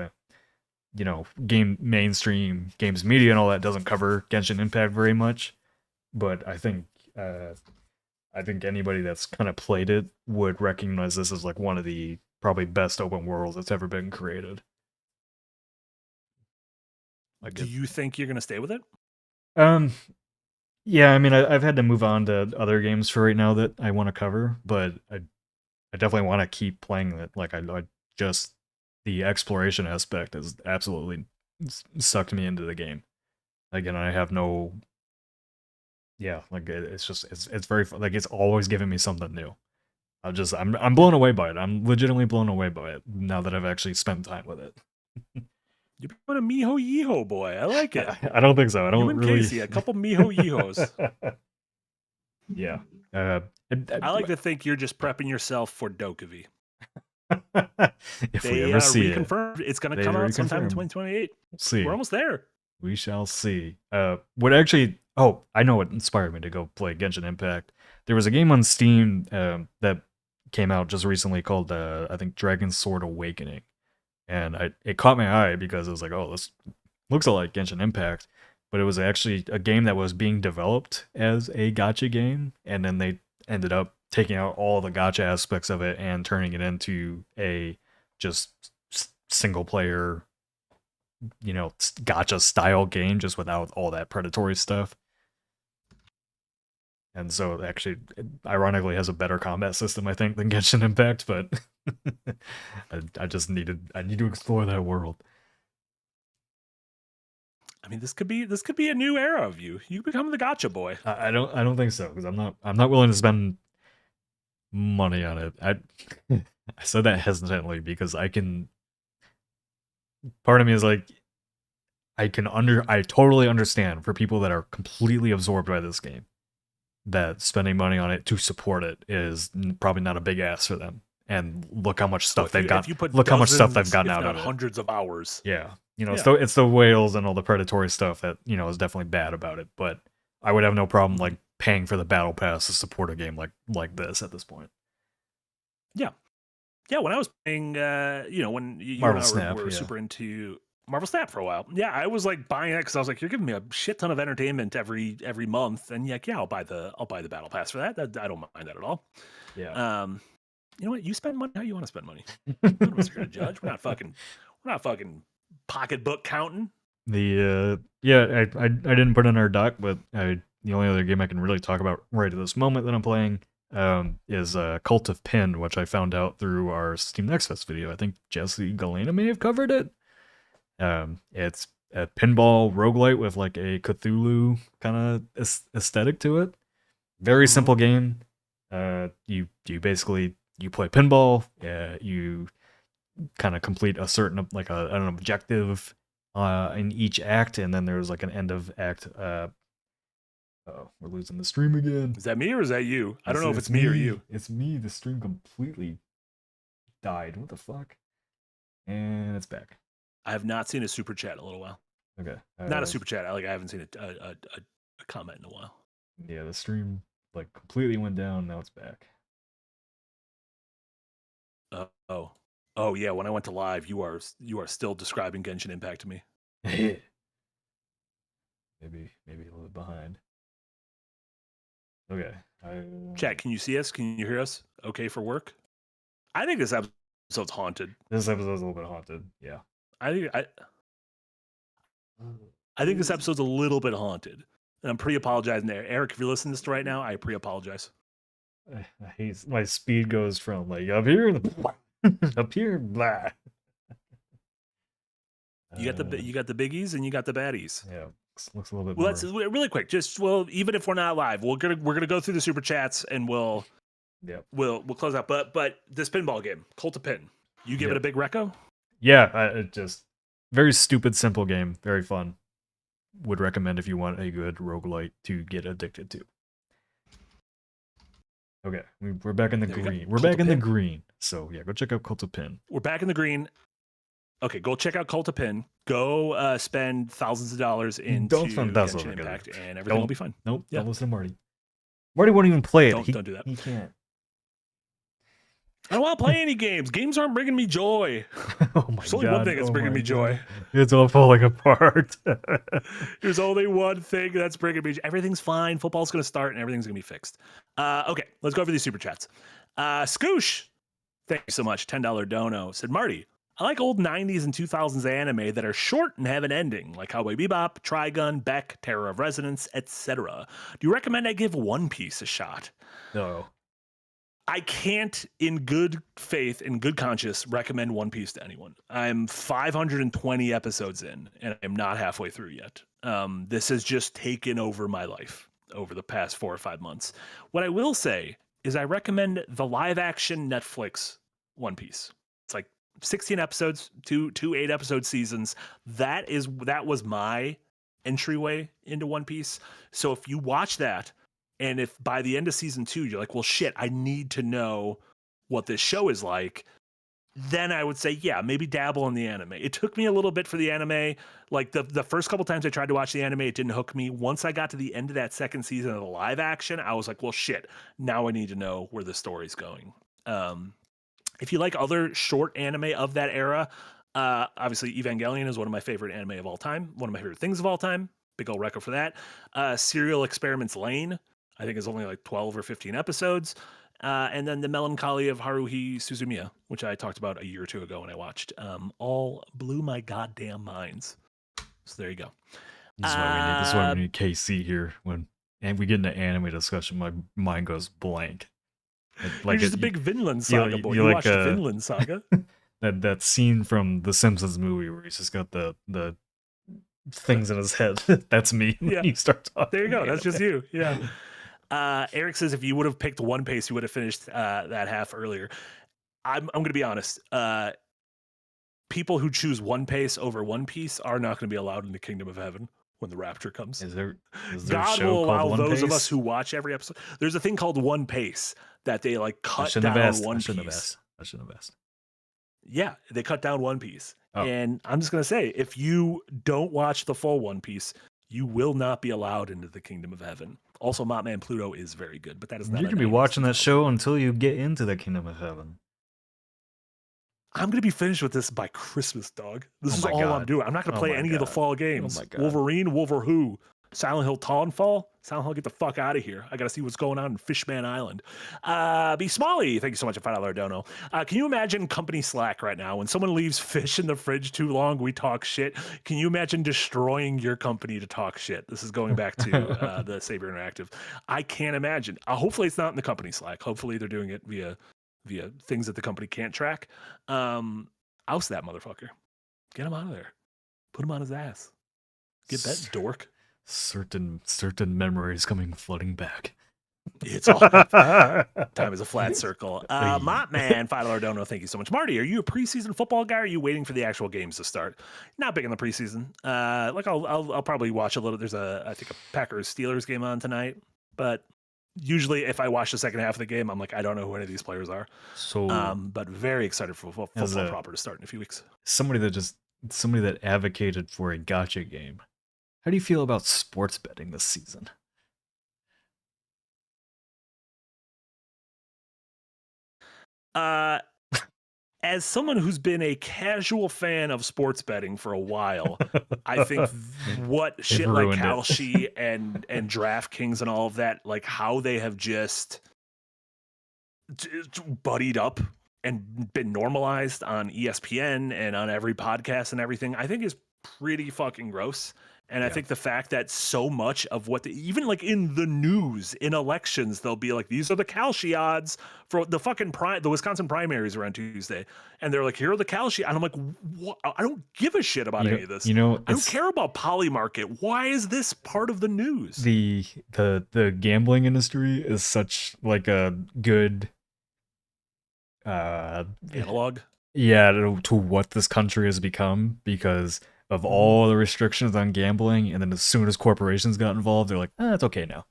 game mainstream games media and all that doesn't cover Genshin Impact very much, but uh, I think anybody that's kind of played it would recognize this as like one of the probably best open worlds that's ever been created. Like Do it, you think you're going to stay with it? um, yeah. I mean, I've had to move on to other games for right now that I want to cover, but I definitely want to keep playing it. Like I just the exploration aspect has absolutely sucked me into the game. Again, I have no. Yeah, like it's very like it's always giving me something new. I'm blown away by it. I'm legitimately blown away by it now that I've actually spent time with it. You're becoming a miho yeeho boy. I like it. I don't think so. I don't You and really. Casey, a couple miho yeehos. Yeah. I like to think you're just prepping yourself for Dokkaevi. If we ever see it, reconfirmed it's going to come out sometime in 2028. We'll see. We're almost there. We shall see. What actually? Oh, I know what inspired me to go play Genshin Impact. There was a game on Steam that came out just recently called I think Dragon Sword Awakening, and it caught my eye because it was like, oh, this looks a lot like Genshin Impact, but it was actually a game that was being developed as a gacha game, and then they ended up taking out all the gacha aspects of it and turning it into a just single player, gacha style game, just without all that predatory stuff. And so it actually, ironically, has a better combat system, I think, than Genshin Impact, but I need to explore that world. I mean, this could be a new era of you. You become the gacha boy. I don't think so, because I'm not willing to spend money on it. I said that hesitantly because part of me is like, I totally understand for people that are completely absorbed by this game that spending money on it to support it is probably not a big ask for them. And look how much stuff they've got. Look how much stuff they've gotten out of it. Hundreds of hours. Yeah, it's the whales and all the predatory stuff that is definitely bad about it. But I would have no problem like paying for the battle pass to support a game like this at this point. Yeah, yeah. When I was playing, when you Marvel and I Snap, were super into Marvel Snap for a while. Yeah, I was like buying it because I was like, you're giving me a shit ton of entertainment every month, and yeah, I'll buy the battle pass for that. I don't mind that at all. Yeah. You know what? You spend money how you want to spend money. None of us are gonna judge. We're not fucking pocketbook counting. I didn't put in our doc, but the only other game I can really talk about right at this moment that I'm playing is Cult of Pin, which I found out through our Steam Next Fest video. I think Jesse Galena may have covered it. It's a pinball roguelite with like a Cthulhu kind of aesthetic to it. Very simple game. You basically you play pinball. You kind of complete a certain an objective in each act, and then there's like an end of act. Oh, we're losing the stream again. Is that me or is that you? I don't know if it's me or you. It's me. The stream completely died. What the fuck? And it's back. I have not seen a super chat in a little while. Okay. Not a super chat. I haven't seen a comment in a while. Yeah, the stream like completely went down. Now it's back. Oh yeah. When I went to live, you are still describing Genshin Impact to me. maybe a little bit behind. Okay. Chat, can you see us? Can you hear us? Okay for work? I think this episode's haunted. This episode's a little bit haunted. Yeah. I think this episode's a little bit haunted. And I'm pre-apologizing there. Eric, if you're listening to this right now, I pre-apologize. My speed goes from like up here up here, blah. You got the biggies and you got the baddies. Yeah, looks a little bit. Well, let's really quick. Even if we're not live, we're gonna go through the super chats and we'll close out. But this pinball game, Cult of Pin, you give it a big reco? Yeah, it just very stupid, simple game, very fun. Would recommend if you want a good roguelite to get addicted to. Okay, we're back in the green. We're back in the green. So yeah, go check out Cult of Pin. We're back in the green. Okay, go check out Cult of Pin. Go spend thousands of dollars into Genshin Impact, and everything will be fine. Nope, don't listen to Marty. Marty won't even play it. Don't do that. He can't. I don't want to play any games. Games aren't bringing me joy. Oh my There's only one thing that's bringing me joy. It's all falling apart. There's only one thing that's bringing me joy. Everything's fine. Football's going to start and everything's going to be fixed. Okay, let's go over these super chats. Scoosh, thank you so much. $10 dono. Said, Marty, I like old 90s and 2000s anime that are short and have an ending, like Cowboy Bebop, Trigun, Beck, Terror of Resonance, etc. Do you recommend I give One Piece a shot? No. I can't, in good faith, in good conscience, recommend One Piece to anyone. I'm 520 episodes in, and I'm not halfway through yet. This has just taken over my life over the past 4 or 5 months. What I will say is I recommend the live-action Netflix One Piece. It's like 16 episodes, two 8-episode seasons. That was my entryway into One Piece. So if you watch that, and if by the end of season 2, you're like, well, shit, I need to know what this show is like, then I would say, yeah, maybe dabble in the anime. It took me a little bit for the anime. Like the first couple times I tried to watch the anime, it didn't hook me. Once I got to the end of that second season of the live action, I was like, well, shit, now I need to know where the story's going. If you like other short anime of that era, obviously Evangelion is one of my favorite anime of all time. One of my favorite things of all time. Big old record for that. Serial Experiments Lane, I think it's only like 12 or 15 episodes. And then The Melancholy of Haruhi Suzumiya, which I talked about a year or two ago when I watched. All blew my goddamn minds. So there you go. This is why we need KC here. And we get into anime discussion, my mind goes blank. You're just a big Vinland Saga boy. You watched Vinland Saga? that scene from the Simpsons movie where he's just got the things in his head. That's me. Yeah. You start talking. There you go. That's just you. Yeah. Eric says if you would have picked One Piece, you would have finished that half earlier. I'm going to be honest. People who choose One Piece over One Piece are not going to be allowed in the Kingdom of Heaven when the rapture comes. Is there God will allow those of us who watch every episode. There's a thing called One Piece that they like cut down One Piece. I shouldn't have asked. Yeah, they cut down One Piece. Oh. And I'm just going to say, if you don't watch the full One Piece, you will not be allowed into the Kingdom of Heaven. Also, Mopman Pluto is very good, but that is not. You can be watching that show until you get into the Kingdom of Heaven. I'm going to be finished with this by Christmas, dog. This is all I'm doing. I'm not going to play any of the fall games. Wolverine, Wolverwho, Silent Hill Townfall. Silent Hill, get the fuck out of here. I got to see what's going on in Fishman Island. B. Smalley, thank you so much for $5 dono. Can you imagine company Slack right now? When someone leaves fish in the fridge too long, we talk shit. Can you imagine destroying your company to talk shit? This is going back to the Saber Interactive. I can't imagine. Hopefully it's not in the company Slack. Hopefully they're doing it via things that the company can't track. Oust that motherfucker. Get him out of there. Put him on his ass. Get that dork. Certain memories coming flooding back. It's all time is a flat circle. Mopman, $5 dono. Thank you so much. Marty, are you a preseason football guy? Or are you waiting for the actual games to start? Not big in the preseason. I'll probably watch a little. There's I think a Packers Steelers game on tonight, but usually if I watch the second half of the game, I'm like, I don't know who any of these players are. So, but very excited for football proper to start in a few weeks. Somebody that advocated for a gotcha game. How do you feel about sports betting this season? As someone who's been a casual fan of sports betting for a while, I think what shit like Kalshi and DraftKings and all of that, like how they have just buddied up and been normalized on ESPN and on every podcast and everything, I think is pretty fucking gross. And I think the fact that so much of what even like in the news, in elections, they'll be like, these are the Kalshi odds for the fucking the Wisconsin primaries are on Tuesday. And they're like, here are the Kalshi. And I'm like, what? I don't give a shit about any of this. I don't care about Polymarket. Why is this part of the news? The gambling industry is such like a good analog. Yeah, to what this country has become because of all the restrictions on gambling, and then as soon as corporations got involved, they're like, it's okay now.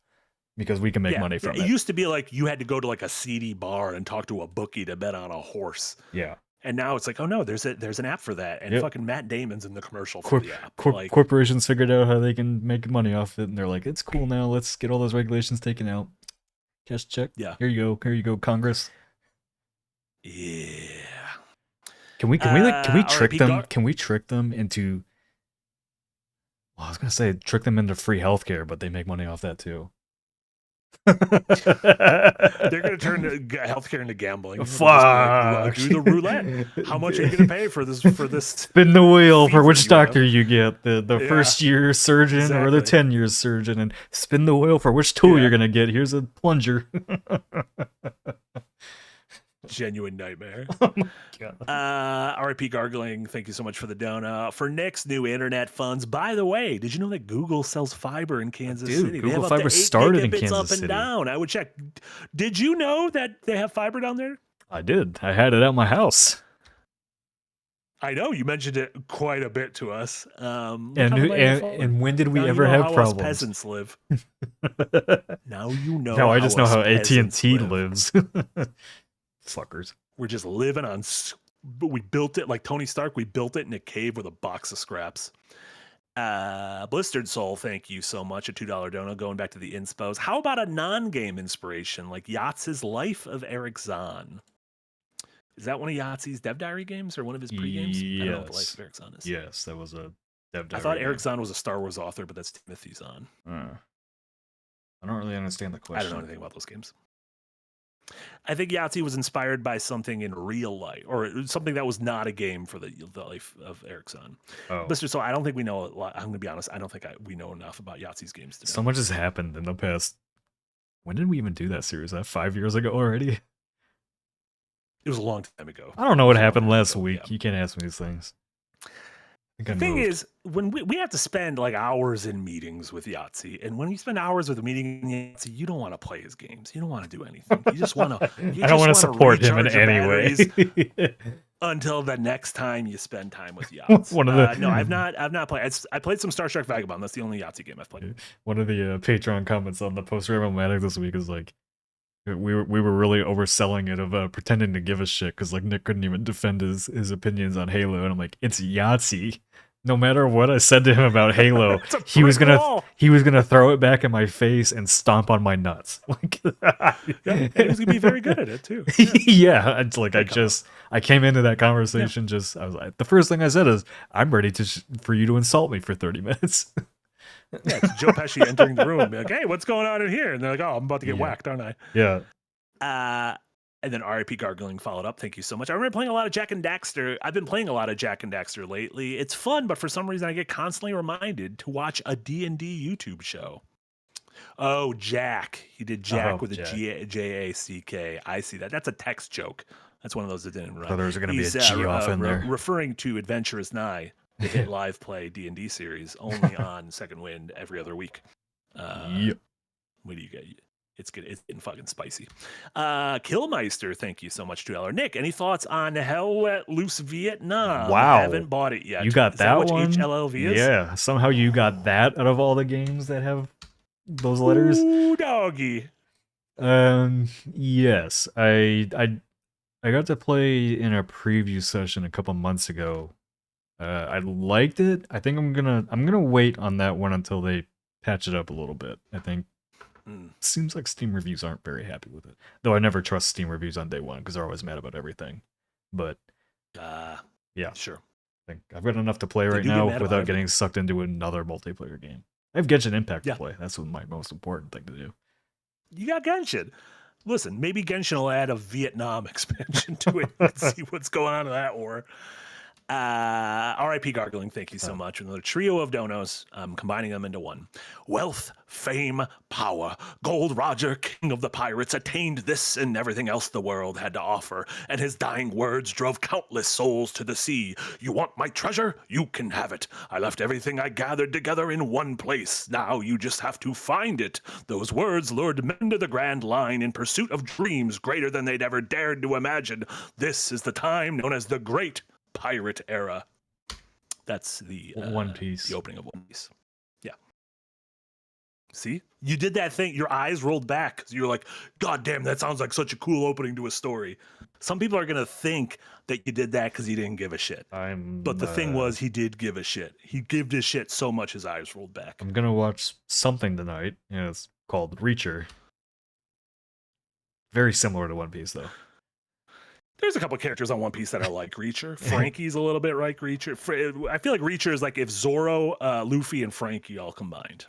Because we can make money from it. It used to be like you had to go to like a seedy bar and talk to a bookie to bet on a horse. Yeah. And now it's like, oh no, there's an app for that. And fucking Matt Damon's in the commercial for the app. Corporations figured out how they can make money off it, and they're like, it's cool now, let's get all those regulations taken out. Cash check. Yeah. Here you go, Congress. Yeah. Can we trick them? Can we trick them into? Well, I was gonna say trick them into free healthcare, but they make money off that too. They're gonna turn healthcare into gambling. Fuck. Do the roulette. How much are you gonna pay for this? Spin the wheel for which doctor you get, the first year surgeon or the 10 years surgeon, and spin the wheel for which tool you're gonna get. Here's a plunger. Genuine nightmare. Oh my God. RIP Gargling, thank you so much for the donut. For Nick's new internet funds, by the way, did you know that Google sells fiber in Kansas City? Google they have Fiber up to 8 started in gigabits Kansas up and City. down. I would check. Did you know that they have fiber down there? I did. I had it at my house. I know you mentioned it quite a bit to us. And when did we now ever you know have how problems? Us peasants live. Now you know. Now I just know how AT&T lives. Fuckers. We're just living on. But we built it like Tony Stark. We built it in a cave with a box of scraps. Blistered Soul, thank you so much. A $2 dono going back to the inspos. How about a non-game inspiration like Yahtzee's Life of Eric Zahn? Is that one of Yahtzee's Dev Diary games or one of his pre-games? Yes. I don't know what the Life of Eric Zahn is. Yes, that was a Dev Diary. I thought Eric Zahn was a Star Wars author, but that's Timothy Zahn. I don't really understand the question. I don't know anything about those games. I think Yahtzee was inspired by something in real life, or something that was not a game for the Life of Eric Zahn. Blister, so I don't think we know a lot. I'm going to be honest. I don't think we know enough about Yahtzee's games today. So much has happened in the past. When did we even do that series? That 5 years ago already? It was a long time ago. I don't know what happened last week. Yeah. You can't ask me these things. The thing is, when we have to spend like hours in meetings with Yahtzee, and when you spend hours with a meeting in Yahtzee, you don't want to play his games. You don't want to do anything. You just want to. I don't want to support him in any way. Until the next time you spend time with Yahtzee. No, I've not played. I played some Star Trek Vagabond. That's the only Yahtzee game I've played. One of the Patreon comments on the post Ramatic this week is like, we were really overselling it of pretending to give a shit because like Nick couldn't even defend his opinions on Halo, and I'm like, it's Yahtzee. No matter what I said to him about Halo, he was gonna throw it back in my face and stomp on my nuts. Like, and he was gonna be very good at it too. Yeah, it's like I came into that conversation I was like, the first thing I said is, I'm ready for you to insult me for 30 minutes. Yeah, it's Joe Pesci entering the room and be like, hey, what's going on in here? And they're like, oh, I'm about to get whacked, aren't I? Yeah. And then RIP Gargling followed up. Thank you so much. I remember playing a lot of Jak and Daxter. I've been playing a lot of Jak and Daxter lately. It's fun, but for some reason I get constantly reminded to watch a D&D YouTube show. Oh, Jak. He did Jak with a J-A-C-K. I see that. That's a text joke. That's one of those that didn't run. So there's going to be a G off in there. Referring to Adventure is Nigh, the hit live play D&D series, only on Second Wind every other week. Yep. What do you get? It's good. It's getting fucking spicy. Killmeister, thank you so much, $2. Nick, any thoughts on Hell Let Loose Vietnam? Wow. I haven't bought it yet. You got that one? HLLV is? Yeah. Somehow you got that out of all the games that have those letters. Ooh, doggy. Yes. I got to play in a preview session a couple months ago. I liked it. I think I'm gonna wait on that one until they patch it up a little bit. I think. Seems like Steam reviews aren't very happy with it. Though I never trust Steam reviews on day one because they're always mad about everything. But yeah, sure. I think I've got enough to play right now without getting sucked into another multiplayer game. I have Genshin Impact to play. That's my most important thing to do. You got Genshin. Listen, maybe Genshin will add a Vietnam expansion to it and see what's going on in that war. RIP Gargling, thank you so much. Another trio of donos, combining them into one. Wealth, fame, power. Gold Roger, king of the pirates, attained this and everything else the world had to offer, and his dying words drove countless souls to the sea. You want my treasure? You can have it. I left everything I gathered together in one place. Now you just have to find it. Those words lured men to the Grand Line in pursuit of dreams greater than they'd ever dared to imagine. This is the time known as the Great Pirate Era. That's the One Piece. The opening of One Piece. Yeah. See? You did that thing. Your eyes rolled back because you were like, God damn, that sounds like such a cool opening to a story. Some people are going to think that you did that because he didn't give a shit. But the thing was, he did give a shit. He gave a shit so much his eyes rolled back. I'm going to watch something tonight. Yeah, it's called Reacher. Very similar to One Piece, though. There's a couple of characters on One Piece that are like Reacher. Frankie's a little bit like Reacher. I feel like Reacher is like if Zoro, Luffy, and Frankie all combined.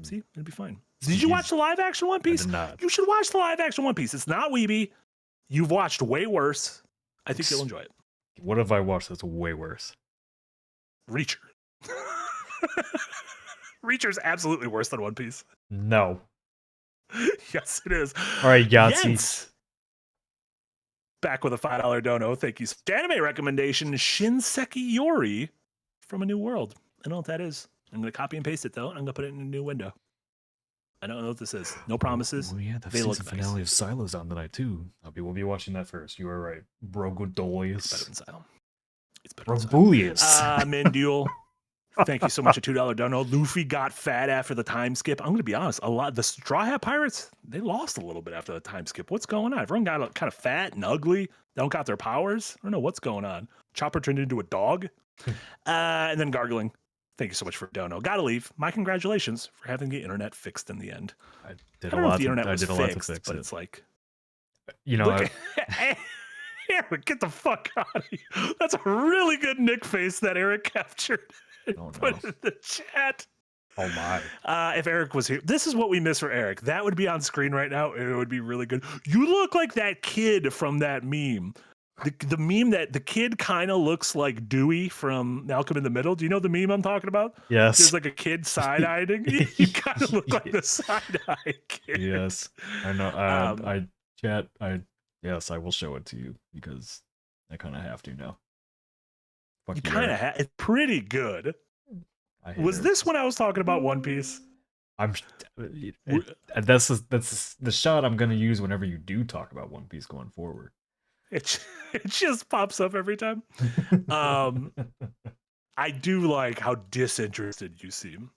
See? It'd be fine. Did you watch the live-action One Piece? I did not. You should watch the live-action One Piece. It's not weeby. You've watched way worse. I think you'll enjoy it. What have I watched that's way worse? Reacher. Reacher's absolutely worse than One Piece. No. Yes, it is. All right, Yahtzee. back with a $5 dono. Thank you. Anime recommendation, Shinseki Yori from A New World. I don't know what that is. I'm going to copy and paste it, though, and I'm going to put it in a new window. I don't know what this is. No promises. Oh, yeah, the season finale of Silo's on tonight, too. We'll be watching that first. You are right. Brogodolius. It's better than Silo. It's better Brobulius. Menduel. Thank you so much. A $2 dono. Luffy got fat after the time skip. I'm going to be honest. The Straw Hat Pirates, they lost a little bit after the time skip. What's going on? Everyone got kind of fat and ugly. They don't got their powers. I don't know what's going on. Chopper turned into a dog. And then Gargling. Thank you so much for dono. Gotta leave. My congratulations for having the internet fixed in the end. I did a lot to fix it. It's like, Eric, get the fuck out of here. That's a really good Nick face that Eric captured. Put it in the chat. Oh my. If Eric was here, this is what we miss for Eric. That would be on screen right now. It would be really good. You look like that kid from that meme. The meme that the kid kind of looks like Dewey from Malcolm in the Middle. Do you know the meme I'm talking about? Yes. There's like a kid side-eyeing. You kind of look like the side-eye kid. Yes. I know. Yes, I will show it to you because I kind of have to now. You kind of have. It's pretty good. Was this when I was talking about One Piece? That's the shot I'm going to use whenever you do talk about One Piece going forward. It just pops up every time. I do like how disinterested you seem.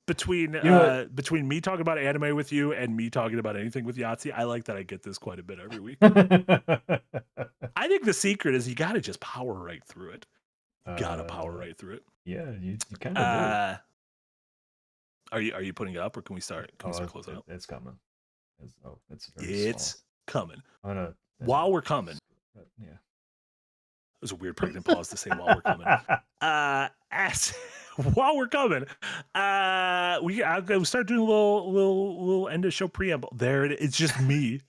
Between me talking about anime with you and me talking about anything with Yahtzee, I like that I get this quite a bit every week. I think the secret is you got to just power right through it. Gotta power right through it. Yeah, you kind of do. Are you putting it up, or can we start? Can we start closing out? It's coming. It's coming. While we're coming. Yeah. It was a weird pregnant pause to say while we're coming. While we're coming, I'll start doing a little end of show preamble. There it is. It's just me.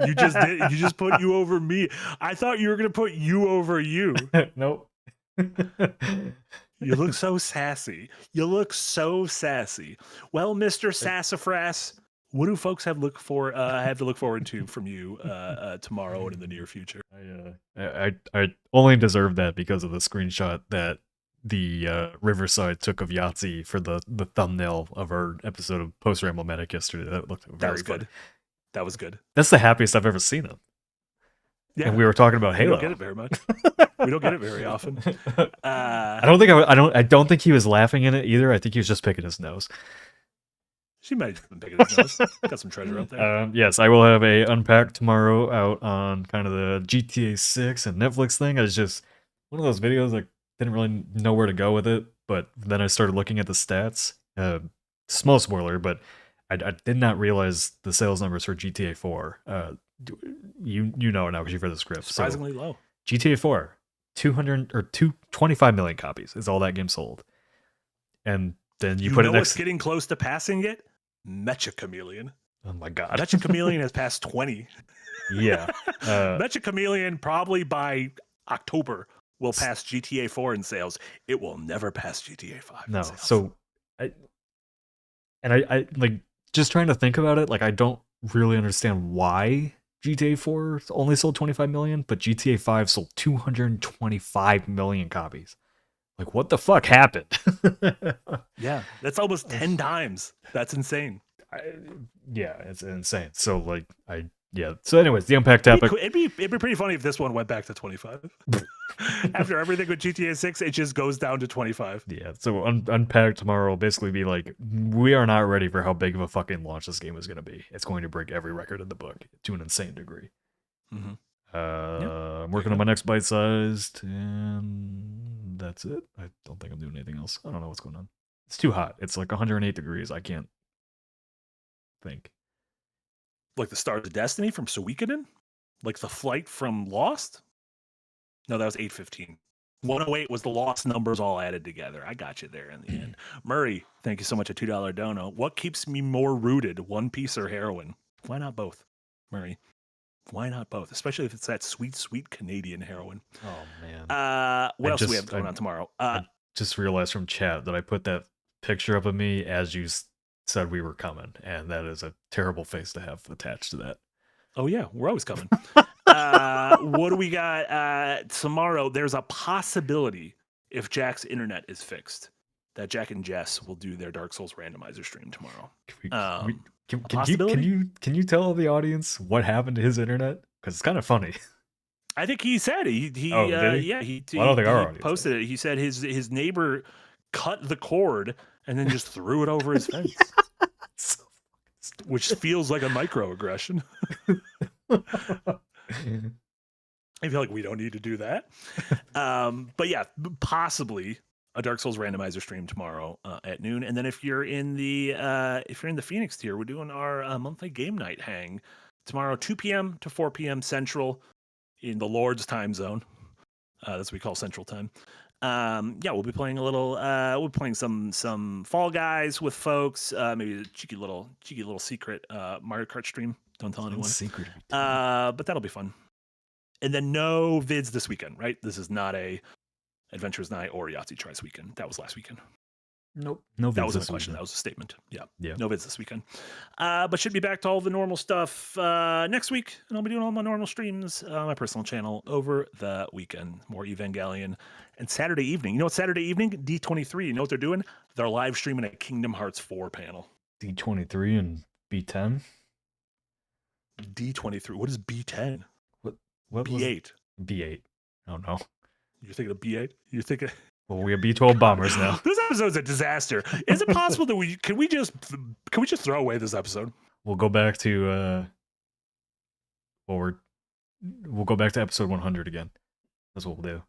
You just did. You just put you over me. I thought you were gonna put you over you. Nope. You look so sassy. Well, Mr. Sassafras, what do folks have to look forward to from you tomorrow and in the near future? I only deserve that because of the screenshot that the Riverside took of Yahtzee for the thumbnail of our episode of Post Ramble Medic yesterday. That looked very good. That was good. That's the happiest I've ever seen him. Yeah. And we were talking about Halo. We don't get it very much. We don't get it very often. I don't think he was laughing in it either. I think he was just picking his nose. She might have been picking his nose. Got some treasure out there. Yes, I will have a Unpack tomorrow out on kind of the GTA 6 and Netflix thing. It's just one of those videos I didn't really know where to go with it, but then I started looking at the stats. Small spoiler, but I did not realize the sales numbers for GTA 4. You know it now because you've read the script. Surprisingly low. GTA 4, 25 million copies is all that game sold. And then you put it next. What's getting close to passing it? Mecha Chameleon. Oh my god. Mecha Chameleon has passed 20. Yeah. Mecha Chameleon probably by October will pass GTA 4 in sales. It will never pass GTA 5. No. So I like just trying to think about it, like I don't really understand why GTA 4 only sold 25 million, but GTA 5 sold 225 million copies. Like, what the fuck happened? Yeah, that's almost 10 times. That's insane. Yeah, it's insane. So, like, So, anyways, the Unpacked topic. It'd be pretty funny if this one went back to 25. After everything with GTA 6, it just goes down to 25. Yeah, so Unpacked tomorrow will basically be like, we are not ready for how big of a fucking launch this game is going to be. It's going to break every record in the book to an insane degree. Mm-hmm. I'm working on my next bite-sized, and that's it. I don't think I'm doing anything else. I don't know what's going on. It's too hot. It's like 108 degrees. I can't think. Like the Stars of Destiny from Suikoden? Like the flight from Lost? No, that was 815. 108 was the lost numbers all added together. I got you there in the end. Murray, thank you so much. A $2 dono. What keeps me more rooted, One Piece or heroin? Why not both, Murray? Why not both? Especially if it's that sweet, sweet Canadian heroin. Oh, man. What else do we have going on tomorrow? I just realized from chat that I put that picture up of me as you said we were coming, and that is a terrible face to have attached to that. Oh, yeah. We're always coming. What do we got tomorrow? There's a possibility, if Jack's internet is fixed, that Jack and Jess will do their Dark Souls randomizer stream tomorrow. Can you tell the audience what happened to his internet? Because it's kind of funny. I think he said it. He did he? Yeah, he posted it. He said his neighbor cut the cord and then just threw it over his fence. So which feels like a microaggression. I feel like we don't need to do that. But yeah, possibly a Dark Souls randomizer stream tomorrow at noon. And then if you're in the Phoenix tier, we're doing our monthly game night hang tomorrow, 2 p.m. to 4 p.m. Central in the Lord's time zone. That's what we call Central Time. Yeah, we'll be playing a little. We'll be playing some Fall Guys with folks. Maybe a cheeky little secret Mario Kart stream. Don't tell anyone. Secret. But that'll be fun. And then no vids this weekend, right? This is not a Adventures Night or Yahtzee Tries weekend. That was last weekend. Nope. No vids. That wasn't a question. Weekend. That was a statement. Yeah. Yeah. No vids this weekend. But should be back to all the normal stuff next week. And I'll be doing all my normal streams on my personal channel over the weekend. More Evangelion. And Saturday evening. You know what Saturday evening? D23. You know what they're doing? They're live streaming a Kingdom Hearts 4 panel. D23 and B10? D23. What is B10? What B8. B8. I don't know. You're thinking of B8? You're thinking... Well, we have B12 bombers now. This episode's a disaster. Is it possible that can we just throw away this episode? We'll go back to we'll go back to episode 100 again. That's what we'll do.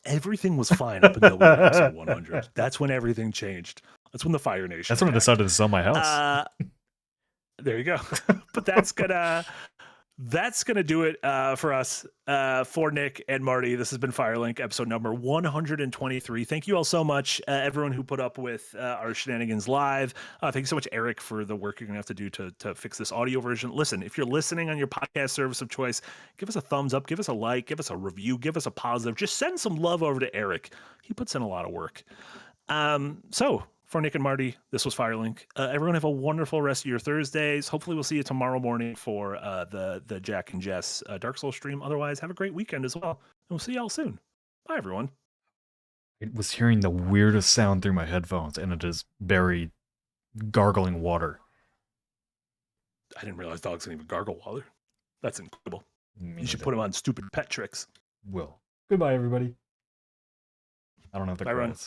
Everything was fine up until episode 100. That's when everything changed. That's when the Fire Nation. That's when I decided to sell my house. There you go. But that's gonna do it for us, for Nick and Marty. This has been Firelink, episode number 123. Thank you all so much, everyone who put up with our shenanigans live. Thank you so much, Eric, for the work you're gonna have to do to fix this audio version. Listen, if you're listening on your podcast service of choice, give us a thumbs up, give us a like, give us a review, give us a positive. Just send some love over to Eric. He puts in a lot of work. So for Nick and Marty, this was Firelink. Everyone have a wonderful rest of your Thursdays. Hopefully we'll see you tomorrow morning for the Jack and Jess Dark Souls stream. Otherwise, have a great weekend as well. And we'll see y'all soon. Bye, everyone. I was hearing the weirdest sound through my headphones, and it is Barry gargling water. I didn't realize dogs can even gargle water. That's incredible. Me You should neither. put them on stupid pet tricks. Will. Goodbye, everybody. I don't have the Bye, Ron. credits.